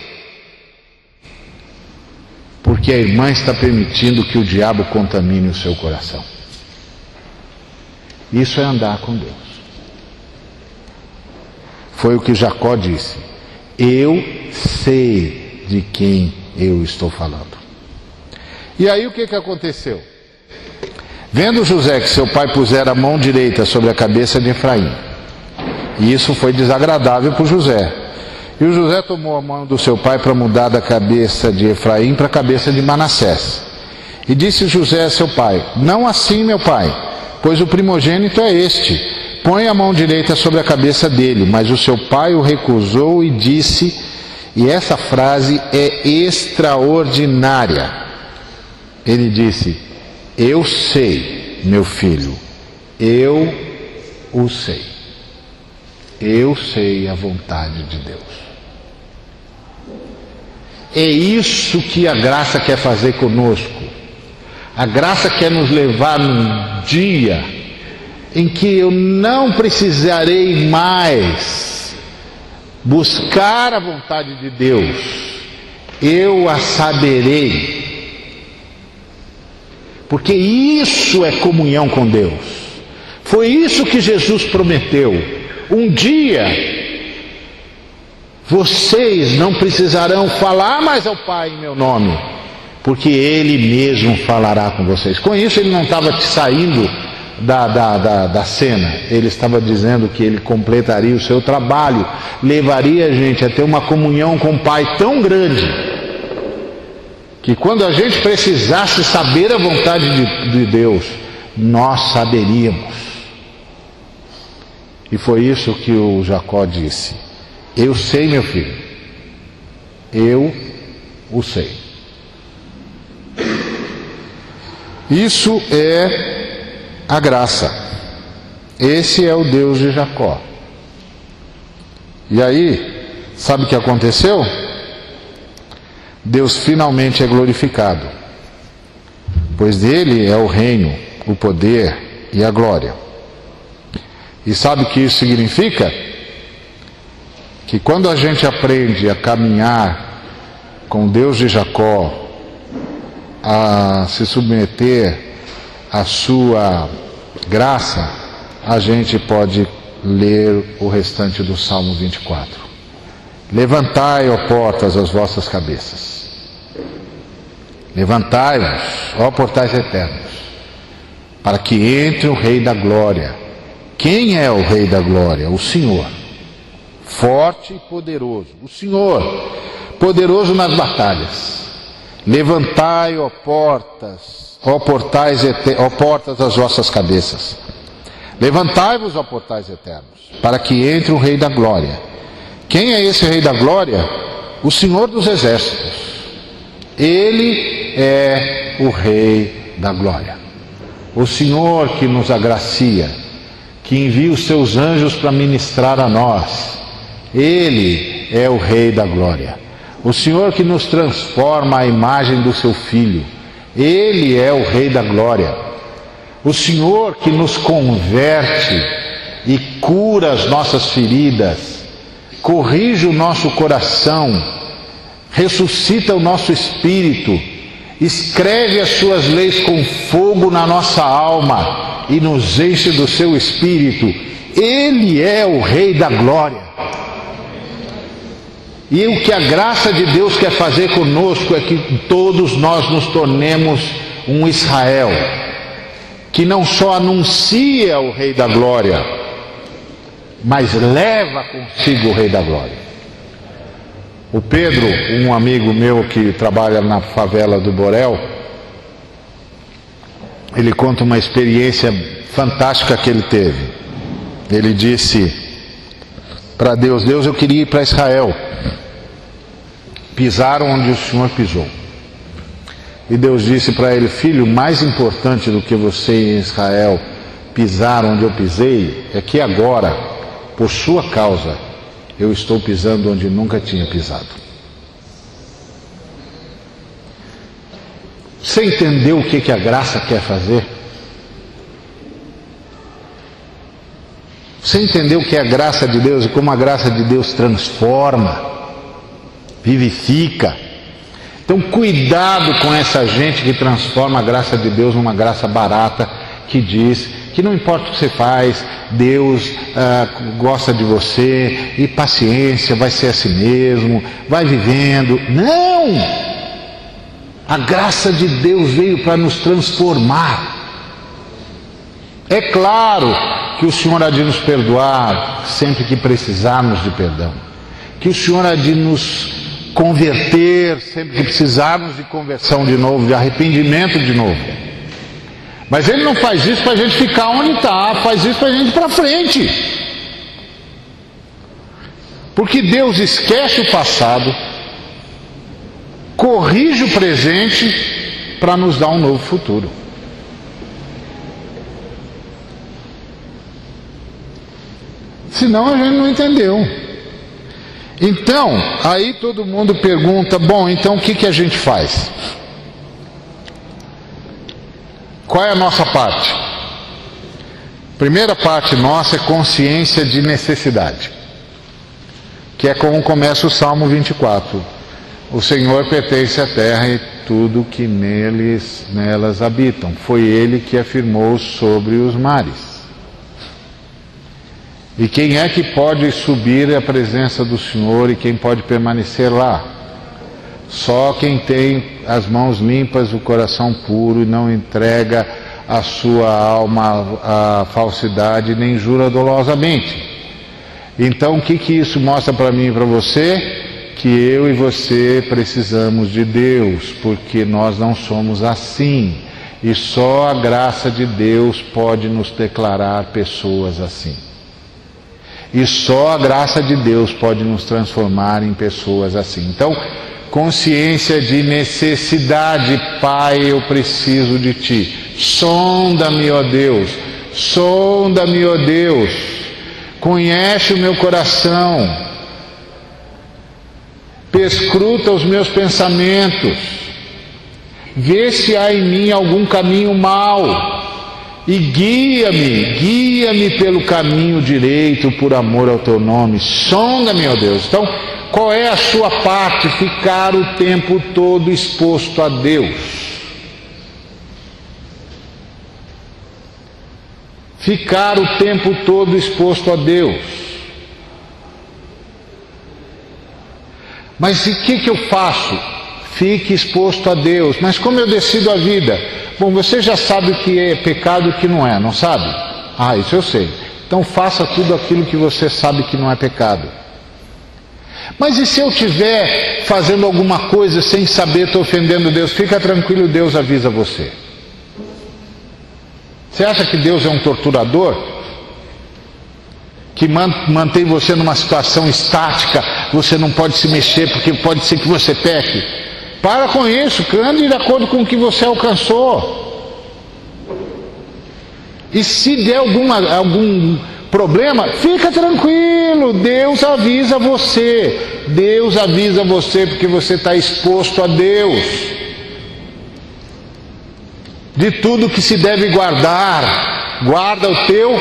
Porque a irmã está permitindo que o diabo contamine o seu coração. Isso é andar com Deus. Foi o que Jacó disse. Eu sei de quem eu estou falando. E aí o que aconteceu? Vendo José que seu pai pusera a mão direita sobre a cabeça de Efraim, e isso foi desagradável para José. E o José tomou a mão do seu pai para mudar da cabeça de Efraim para a cabeça de Manassés. E disse José a seu pai, não assim, meu pai, pois o primogênito é este. Põe a mão direita sobre a cabeça dele. Mas o seu pai o recusou e disse, e essa frase é extraordinária. Ele disse, eu sei, meu filho, eu o sei. Eu sei a vontade de Deus. É isso que a graça quer fazer conosco. A graça quer nos levar num dia em que eu não precisarei mais buscar a vontade de Deus. Eu a saberei. Porque isso é comunhão com Deus. Foi isso que Jesus prometeu. Um dia, vocês não precisarão falar mais ao Pai em meu nome, porque Ele mesmo falará com vocês. Com isso Ele não estava saindo da cena, Ele estava dizendo que Ele completaria o seu trabalho, levaria a gente a ter uma comunhão com o Pai tão grande, que quando a gente precisasse saber a vontade de Deus, nós saberíamos. E foi isso que o Jacó disse. Eu sei, meu filho. Eu o sei. Isso é a graça. Esse é o Deus de Jacó. E aí, sabe o que aconteceu? Deus finalmente é glorificado. Pois dele é o reino, o poder e a glória. E sabe o que isso significa? Que quando a gente aprende a caminhar com o Deus de Jacó, a se submeter à sua graça, a gente pode ler o restante do Salmo 24. Levantai, ó portas, as vossas cabeças. Levantai-vos, ó portais eternos, para que entre o Rei da Glória. Quem é o Rei da Glória? O Senhor, forte e poderoso. O Senhor, poderoso nas batalhas. Levantai, ó portas, ó portas as vossas cabeças. Levantai-vos, ó portais eternos, para que entre o Rei da Glória. Quem é esse Rei da Glória? O Senhor dos Exércitos. Ele é o Rei da Glória. O Senhor que nos agracia, que envia os seus anjos para ministrar a nós. Ele é o Rei da Glória. O Senhor que nos transforma à imagem do seu Filho. Ele é o Rei da Glória. O Senhor que nos converte e cura as nossas feridas, corrige o nosso coração, ressuscita o nosso espírito, escreve as suas leis com fogo na nossa alma e nos enche do seu espírito. Ele é o Rei da Glória. E o que a graça de Deus quer fazer conosco é que todos nós nos tornemos um Israel que não só anuncia o Rei da Glória, mas leva consigo o Rei da Glória. O Pedro, um amigo meu que trabalha na favela do Borel, ele conta uma experiência fantástica que ele teve. Ele disse para Deus: Deus, eu queria ir para Israel, pisar onde o Senhor pisou. E Deus disse para ele: filho, mais importante do que você ir em Israel pisar onde eu pisei, é que agora, por sua causa, eu estou pisando onde nunca tinha pisado. Você entendeu o que a graça quer fazer? Você entendeu o que é a graça de Deus e como a graça de Deus transforma, vivifica? Então cuidado com essa gente que transforma a graça de Deus numa graça barata, que diz que não importa o que você faz, Deus gosta de você, e paciência, vai ser assim mesmo, vai vivendo. Não! A graça de Deus veio para nos transformar. É claro que o Senhor há de nos perdoar sempre que precisarmos de perdão, que o Senhor há de nos converter sempre que precisarmos de conversão de novo, de arrependimento de novo. Mas Ele não faz isso para a gente ficar onde está, faz isso para a gente ir para frente. Porque Deus esquece o passado, corrige o presente para nos dar um novo futuro. Senão a gente não entendeu. Então, aí todo mundo pergunta: bom, então o que a gente faz? Qual é a nossa parte? Primeira parte nossa é consciência de necessidade, que é como começa o Salmo 24. O Senhor pertence à terra e tudo que nelas habitam. Foi Ele que afirmou sobre os mares. E quem é que pode subir à presença do Senhor e quem pode permanecer lá? Só quem tem as mãos limpas, o coração puro e não entrega a sua alma à falsidade nem jura dolosamente. Então o que isso mostra para mim e para você? Que eu e você precisamos de Deus, porque nós não somos assim. E só a graça de Deus pode nos declarar pessoas assim. E só a graça de Deus pode nos transformar em pessoas assim. Então, consciência de necessidade. Pai, eu preciso de Ti. Sonda-me, ó Deus. Sonda-me, ó Deus. Conhece o meu coração. Perscruta os meus pensamentos. Vê se há em mim algum caminho mau. E guia-me pelo caminho direito, por amor ao Teu nome. Sonda-me, ó Deus. Então, qual é a sua parte? Ficar o tempo todo exposto a Deus. ficar o tempo todo exposto a Deus. Mas o que eu faço? Fique exposto a Deus. Mas como eu decido a vida? Bom, você já sabe o que é pecado e o que não é, não sabe? Ah, isso eu sei. Então faça tudo aquilo que você sabe que não é pecado. Mas e se eu estiver fazendo alguma coisa sem saber, estou ofendendo Deus? Fica tranquilo, Deus avisa você. Você acha que Deus é um torturador? Que mantém você numa situação estática, você não pode se mexer porque pode ser que você peque? Para com isso, ande de acordo com o que você alcançou. E se der algum problema, fica tranquilo, Deus avisa você. Deus avisa você porque você está exposto a Deus. De tudo que se deve guardar, guarda o teu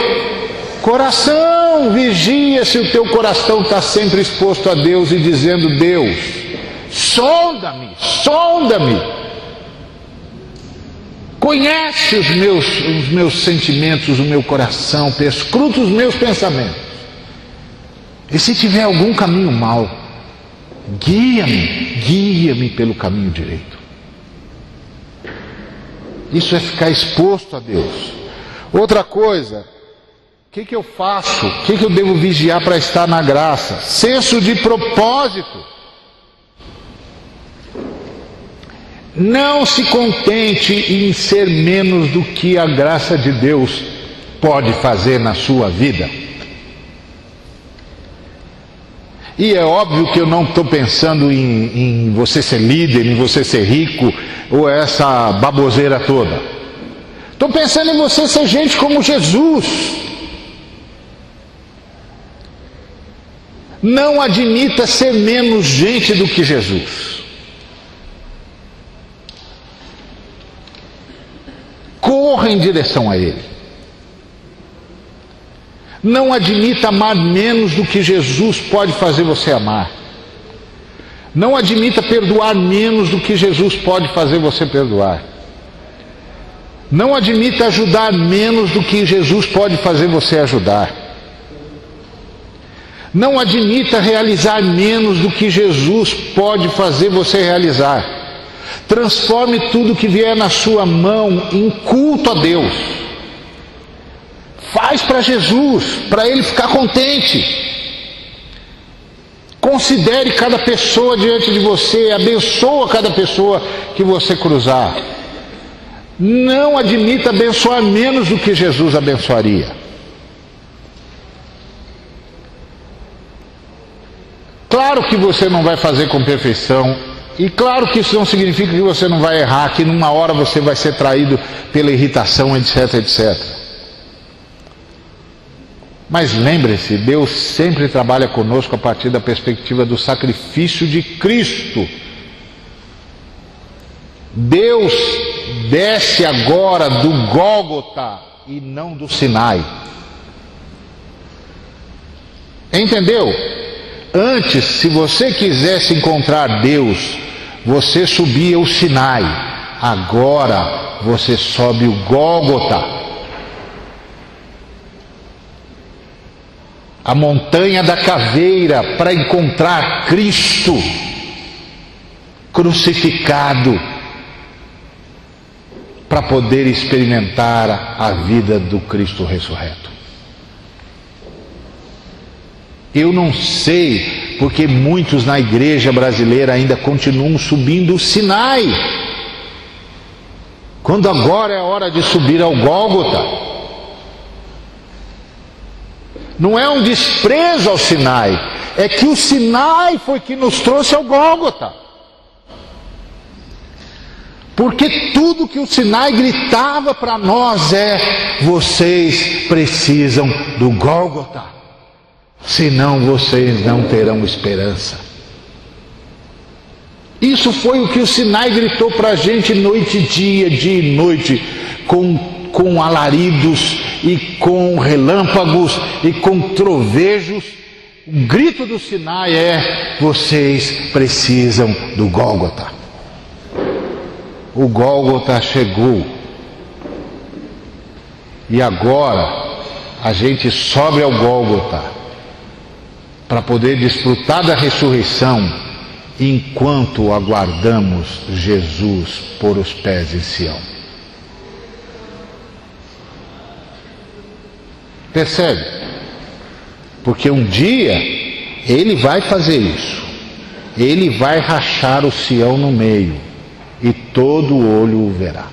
coração, vigia se o teu coração está sempre exposto a Deus e dizendo: Deus, sonda-me, sonda-me, conhece os meus sentimentos, o meu coração, perscruta os meus pensamentos. E se tiver algum caminho mau, guia-me pelo caminho direito. Isso é ficar exposto a Deus. Outra coisa, o que eu faço? O que eu devo vigiar para estar na graça? Senso de propósito. Não se contente em ser menos do que a graça de Deus pode fazer na sua vida. E é óbvio que eu não estou pensando em você ser líder, em você ser rico, ou essa baboseira toda. Estou pensando em você ser gente como Jesus. Não admita ser menos gente do que Jesus. Corra em direção a Ele. Não admita amar menos do que Jesus pode fazer você amar. Não admita perdoar menos do que Jesus pode fazer você perdoar. Não admita ajudar menos do que Jesus pode fazer você ajudar. Não admita realizar menos do que Jesus pode fazer você realizar. Transforme tudo que vier na sua mão em culto a Deus. Faz para Jesus, para Ele ficar contente. Considere cada pessoa diante de você, abençoa cada pessoa que você cruzar. Não admita abençoar menos do que Jesus abençoaria. Claro que você não vai fazer com perfeição, e claro que isso não significa que você não vai errar, que numa hora você vai ser traído pela irritação, etc, etc. Mas lembre-se, Deus sempre trabalha conosco a partir da perspectiva do sacrifício de Cristo. Deus desce agora do Gólgota e não do Sinai. Entendeu? Antes, se você quisesse encontrar Deus, você subia o Sinai. Agora você sobe o Gólgota, a montanha da caveira, para encontrar Cristo crucificado, para poder experimentar a vida do Cristo ressurreto. Eu não sei porque muitos na igreja brasileira ainda continuam subindo o Sinai, quando agora é hora de subir ao Gólgota. Não é um desprezo ao Sinai, é que o Sinai foi que nos trouxe ao Gólgota. Porque tudo que o Sinai gritava para nós é: vocês precisam do Gólgota, senão vocês não terão esperança. Isso foi o que o Sinai gritou para a gente noite e dia, dia e noite, com alaridos e com relâmpagos e com trovejos. O grito do Sinai é: vocês precisam do Gólgota. O Gólgota chegou. E agora a gente sobe ao Gólgota para poder desfrutar da ressurreição enquanto aguardamos Jesus pôr os pés em Sião. Percebe? Porque um dia ele vai fazer isso. Ele vai rachar o Sião no meio e todo olho o verá.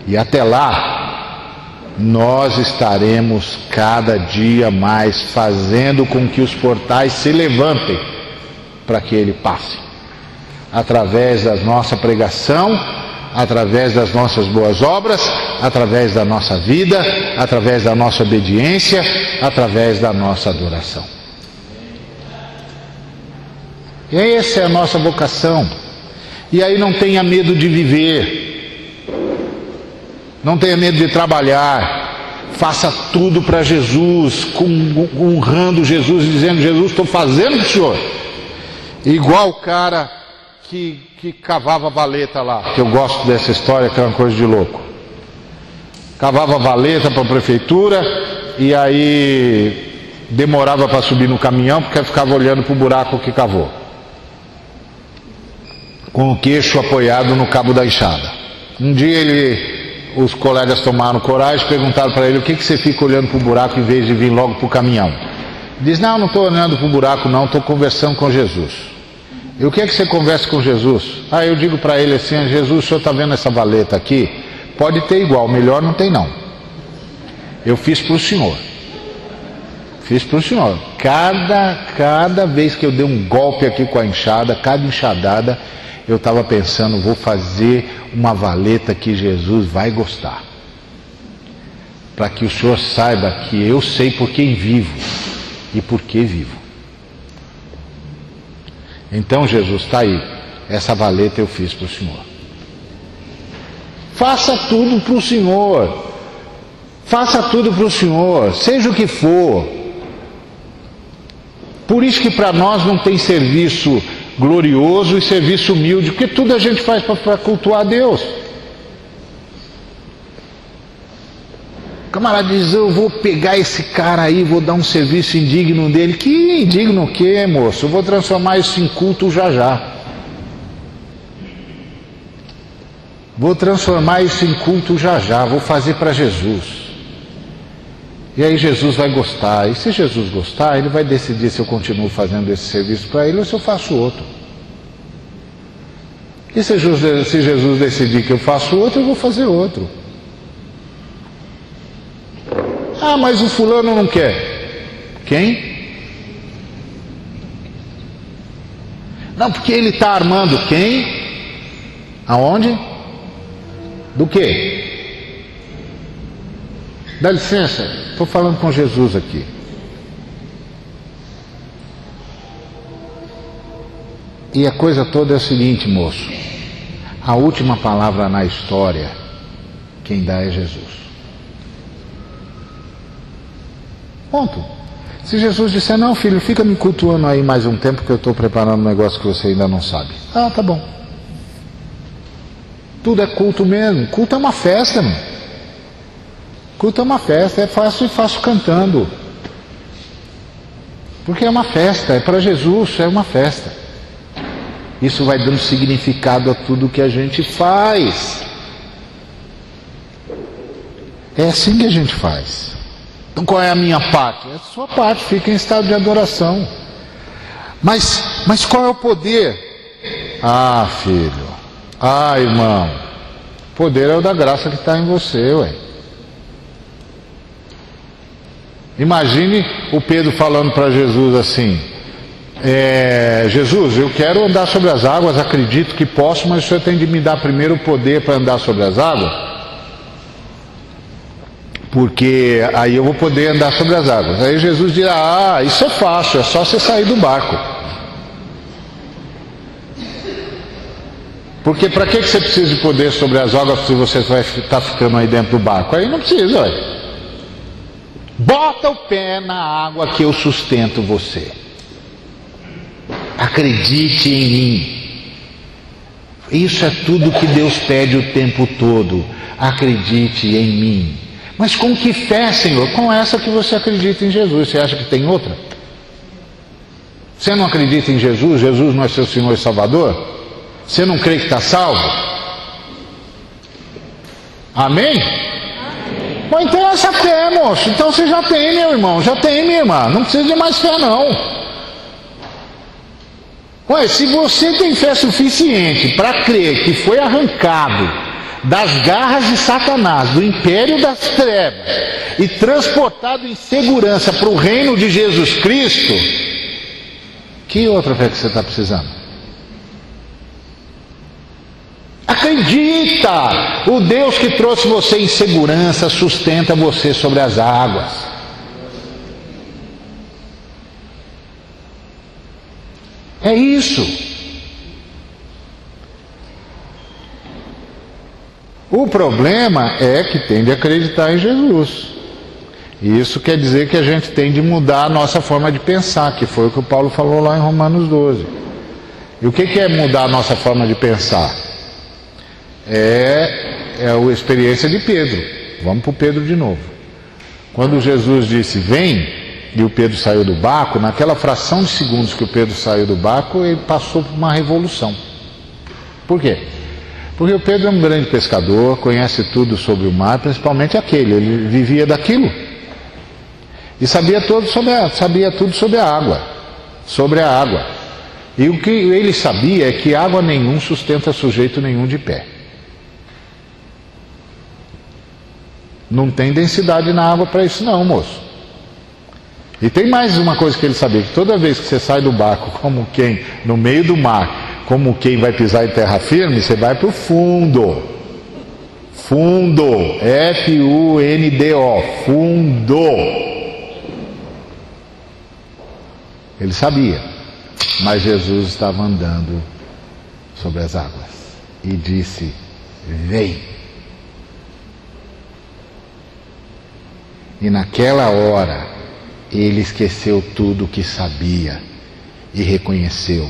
E até lá, nós estaremos cada dia mais fazendo com que os portais se levantem para que ele passe. Através da nossa pregação, através das nossas boas obras, através da nossa vida, através da nossa obediência, através da nossa adoração. E essa é a nossa vocação. E aí não tenha medo de viver. Não tenha medo de trabalhar, faça tudo para Jesus, honrando Jesus e dizendo: Jesus, estou fazendo para o Senhor. Igual o cara que cavava valeta lá, que eu gosto dessa história, que é uma coisa de louco. Cavava valeta para a prefeitura e aí demorava para subir no caminhão porque ficava olhando para o buraco que cavou, com o queixo apoiado no cabo da enxada. Um dia os colegas tomaram coragem, perguntaram para ele: o que você fica olhando para o buraco em vez de vir logo para o caminhão? Diz: não estou olhando para o buraco não, estou conversando com Jesus. E o que é que você conversa com Jesus? Eu digo para ele assim: Jesus, o senhor está vendo essa valeta aqui? Pode ter igual, melhor não tem não. Eu fiz para o senhor. Fiz para o senhor. Cada vez que eu dei um golpe aqui com a enxada, cada enxadada, eu estava pensando: vou fazer uma valeta que Jesus vai gostar, para que o Senhor saiba que eu sei por quem vivo e por que vivo. Então, Jesus, está aí, essa valeta eu fiz para o Senhor. Faça tudo para o Senhor, faça tudo para o Senhor, seja o que for. Por isso que para nós não tem serviço glorioso e serviço humilde, porque tudo a gente faz para cultuar a Deus. O camarada diz: eu vou pegar esse cara aí, vou dar um serviço indigno dele. Que indigno o quê, moço? Eu vou transformar isso em culto já. Vou transformar isso em culto já, vou fazer para Jesus. E aí Jesus vai gostar, e se Jesus gostar, ele vai decidir se eu continuo fazendo esse serviço para ele ou se eu faço outro. E se Jesus decidir que eu faço outro, eu vou fazer outro. Mas o fulano não quer. Quem? Não, porque ele está armando quem? Aonde? Do quê? Dá licença, estou falando com Jesus aqui. E a coisa toda é o seguinte, moço: a última palavra na história, quem dá é Jesus. Ponto. Se Jesus disser: não, filho, fica me cultuando aí mais um tempo que eu estou preparando um negócio que você ainda não sabe. Tá bom. Tudo é culto mesmo. Culto é uma festa, mano. Culto é uma festa, é fácil e faço cantando. Porque é uma festa, é para Jesus, é uma festa. Isso vai dando significado a tudo que a gente faz. É assim que a gente faz. Então qual é a minha parte? É a sua parte, fica em estado de adoração. Mas qual é o poder? Filho, irmão, o poder é o da graça que está em você, ué. Imagine o Pedro falando para Jesus assim: Jesus, eu quero andar sobre as águas, acredito que posso, mas o Senhor tem de me dar primeiro o poder para andar sobre as águas, porque aí eu vou poder andar sobre as águas. Aí Jesus dirá: isso é fácil, é só você sair do barco. Porque para que você precisa de poder sobre as águas se você vai estar ficando aí dentro do barco? Aí não precisa, ué. Bota o pé na água que eu sustento você. Acredite em mim. Isso é tudo que Deus pede o tempo todo. Acredite em mim. Mas com que fé, Senhor? Com essa que você acredita em Jesus. Você acha que tem outra? Você não acredita em Jesus? Jesus não é seu Senhor e Salvador? Você não crê que está salvo? Amém? Bom, então essa fé, moço. Então você já tem, meu irmão. Já tem, minha irmã. Não precisa de mais fé, não. Ué, se você tem fé suficiente para crer que foi arrancado das garras de Satanás, do império das trevas, e transportado em segurança para o reino de Jesus Cristo, que outra fé que você está precisando? Acredita! O Deus que trouxe você em segurança sustenta você sobre as águas. É isso. O problema é que tem de acreditar em Jesus. E isso quer dizer que a gente tem de mudar a nossa forma de pensar, que foi o que o Paulo falou lá em Romanos 12. E o que é mudar a nossa forma de pensar? É a experiência de Pedro. Vamos para o Pedro de novo. Quando Jesus disse, vem, e o Pedro saiu do barco, naquela fração de segundos que o Pedro saiu do barco, ele passou por uma revolução. Por quê? Porque o Pedro é um grande pescador, conhece tudo sobre o mar, principalmente aquele, ele vivia daquilo. E sabia tudo sobre a água. Sobre a água. E o que ele sabia é que água nenhum sustenta sujeito nenhum de pé. Não tem densidade na água para isso não, moço. E tem mais uma coisa que ele sabia, que toda vez que você sai do barco, como quem, no meio do mar, como quem vai pisar em terra firme, você vai para o fundo. Fundo. F-U-N-D-O. Fundo. Ele sabia. Mas Jesus estava andando sobre as águas. E disse, vem. E naquela hora, ele esqueceu tudo o que sabia e reconheceu,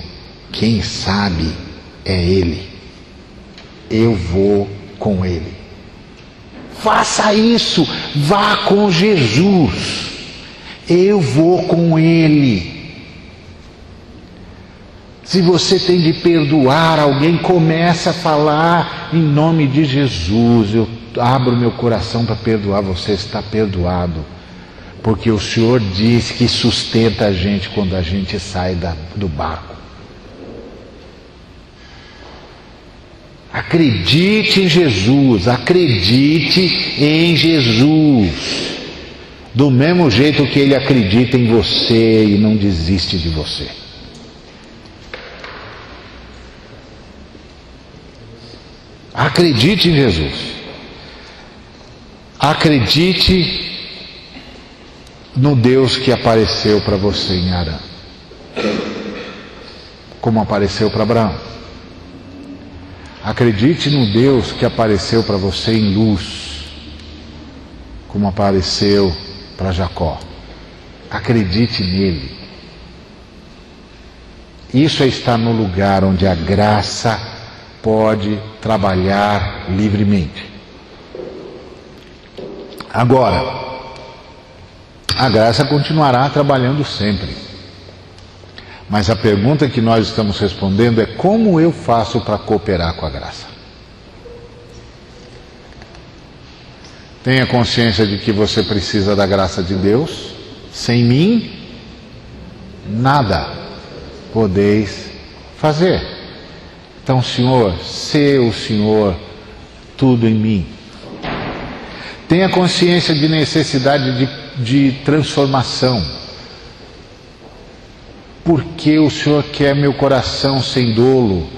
quem sabe é Ele, eu vou com Ele. Faça isso, vá com Jesus, eu vou com Ele. Se você tem de perdoar alguém, comece a falar em nome de Jesus, eu abro meu coração para perdoar, você está perdoado. Porque o Senhor diz que sustenta a gente quando a gente sai do barco. Acredite em Jesus, acredite em Jesus. Do mesmo jeito que Ele acredita em você e não desiste de você. Acredite em Jesus. Acredite no Deus que apareceu para você em Arã, como apareceu para Abraão. Acredite no Deus que apareceu para você em Luz, como apareceu para Jacó. Acredite nele. Isso é estar no lugar onde a graça pode trabalhar livremente. Agora, a graça continuará trabalhando sempre. Mas a pergunta que nós estamos respondendo é como eu faço para cooperar com a graça? Tenha consciência de que você precisa da graça de Deus. Sem mim, nada podeis fazer. Então, Senhor, sê o Senhor tudo em mim. Tenha consciência de necessidade de transformação. Porque o Senhor quer meu coração sem dolo,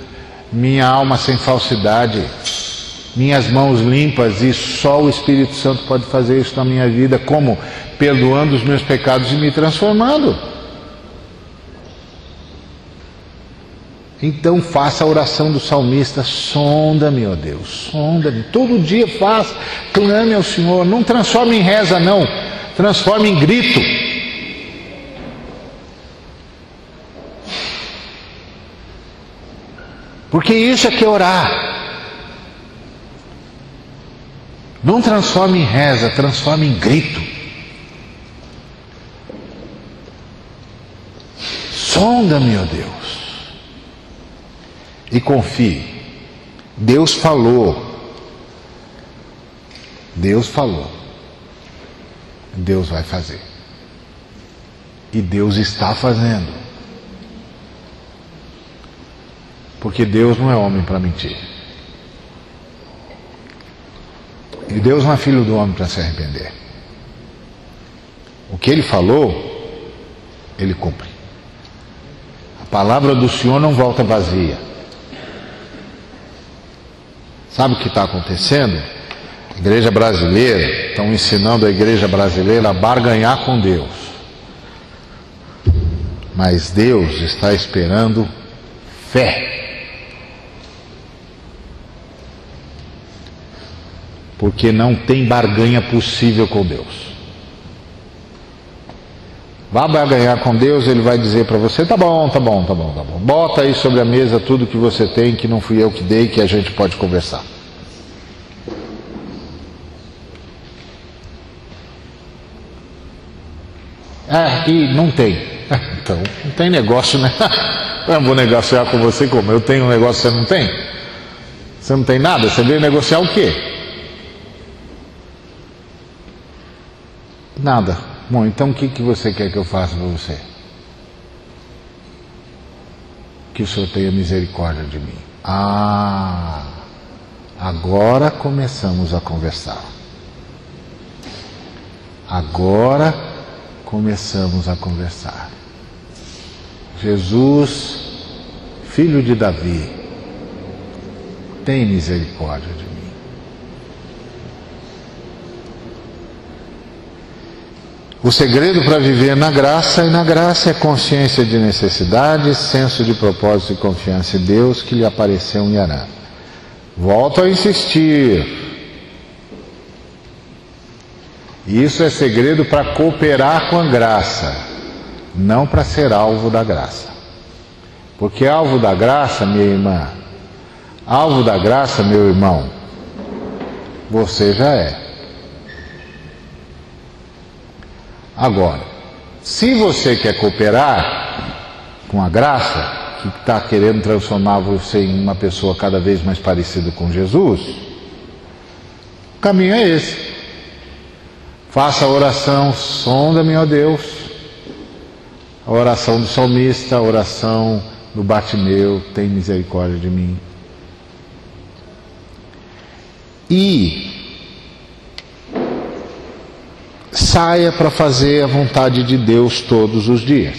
minha alma sem falsidade, minhas mãos limpas, e só o Espírito Santo pode fazer isso na minha vida. Como? Perdoando os meus pecados e me transformando. Então faça a oração do salmista: sonda-me, ó Deus, sonda-me. Todo dia faça, clame ao Senhor. Não transforme em reza, não, transforme em grito. Porque isso é que é orar. Não transforme em reza, transforme em grito. Sonda-me, ó Deus, e confie. Deus falou. Deus falou. Deus vai fazer. E Deus está fazendo. Porque Deus não é homem para mentir. E Deus não é filho do homem para se arrepender. O que Ele falou, Ele cumpre. A palavra do Senhor não volta vazia. Sabe o que está acontecendo? A igreja brasileira, estão ensinando a igreja brasileira a barganhar com Deus. Mas Deus está esperando fé. Porque não tem barganha possível com Deus. Vá barganhar com Deus, Ele vai dizer para você, tá bom. Bota aí sobre a mesa tudo que você tem, que não fui eu que dei, que a gente pode conversar. E não tem. Então, não tem negócio, né? Eu não vou negociar com você como? Eu tenho um negócio, você não tem? Você não tem nada? Você veio negociar o quê? Nada. Bom, então o que você quer que eu faça para você? Que o Senhor tenha misericórdia de mim. Agora começamos a conversar. Agora começamos a conversar. Jesus, filho de Davi, tem misericórdia de mim. O segredo para viver na graça, e na graça é consciência de necessidade, senso de propósito e confiança em Deus que lhe apareceu em Harã. Volto a insistir. Isso é segredo para cooperar com a graça, não para ser alvo da graça. Porque alvo da graça, minha irmã, alvo da graça, meu irmão, você já é. Agora, se você quer cooperar com a graça, que está querendo transformar você em uma pessoa cada vez mais parecida com Jesus, o caminho é esse. Faça a oração, sonda-me, ó Deus, a oração do salmista, a oração do Bartimeu, tem misericórdia de mim. E saia para fazer a vontade de Deus todos os dias.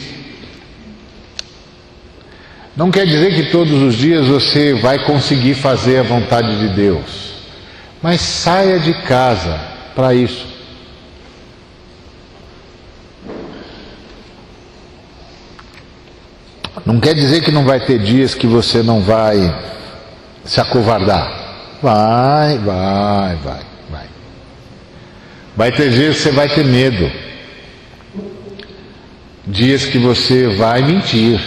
Não quer dizer que todos os dias você vai conseguir fazer a vontade de Deus, mas saia de casa para isso. Não quer dizer que não vai ter dias que você não vai se acovardar. Vai. Vai ter dias que você vai ter medo. Dias que você vai mentir.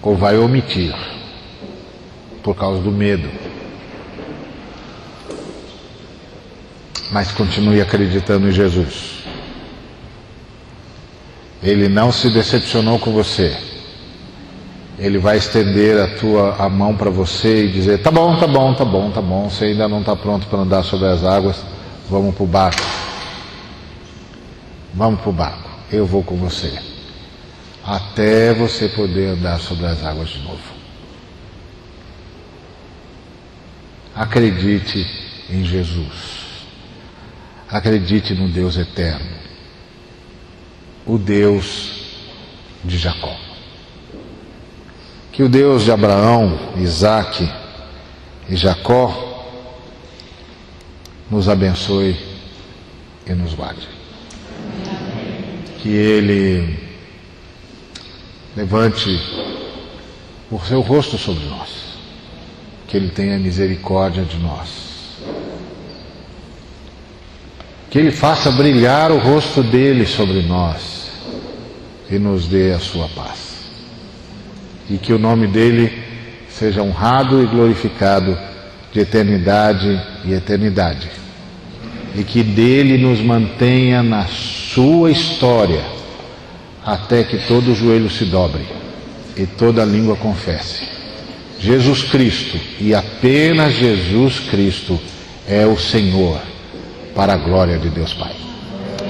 Ou vai omitir. Por causa do medo. Mas continue acreditando em Jesus. Ele não se decepcionou com você. Ele vai estender a mão para você e dizer, tá bom, você ainda não está pronto para andar sobre as águas, vamos para o barco. Vamos para o barco, eu vou com você. Até você poder andar sobre as águas de novo. Acredite em Jesus. Acredite no Deus eterno. O Deus de Jacó. Que o Deus de Abraão, Isaque e Jacó nos abençoe e nos guarde. Que Ele levante o seu rosto sobre nós. Que Ele tenha misericórdia de nós. Que Ele faça brilhar o rosto dele sobre nós e nos dê a sua paz. E que o nome dele seja honrado e glorificado de eternidade e eternidade. E que dele nos mantenha na sua história, até que todo joelho se dobre e toda língua confesse: Jesus Cristo, e apenas Jesus Cristo, é o Senhor, para a glória de Deus Pai.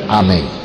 Amém.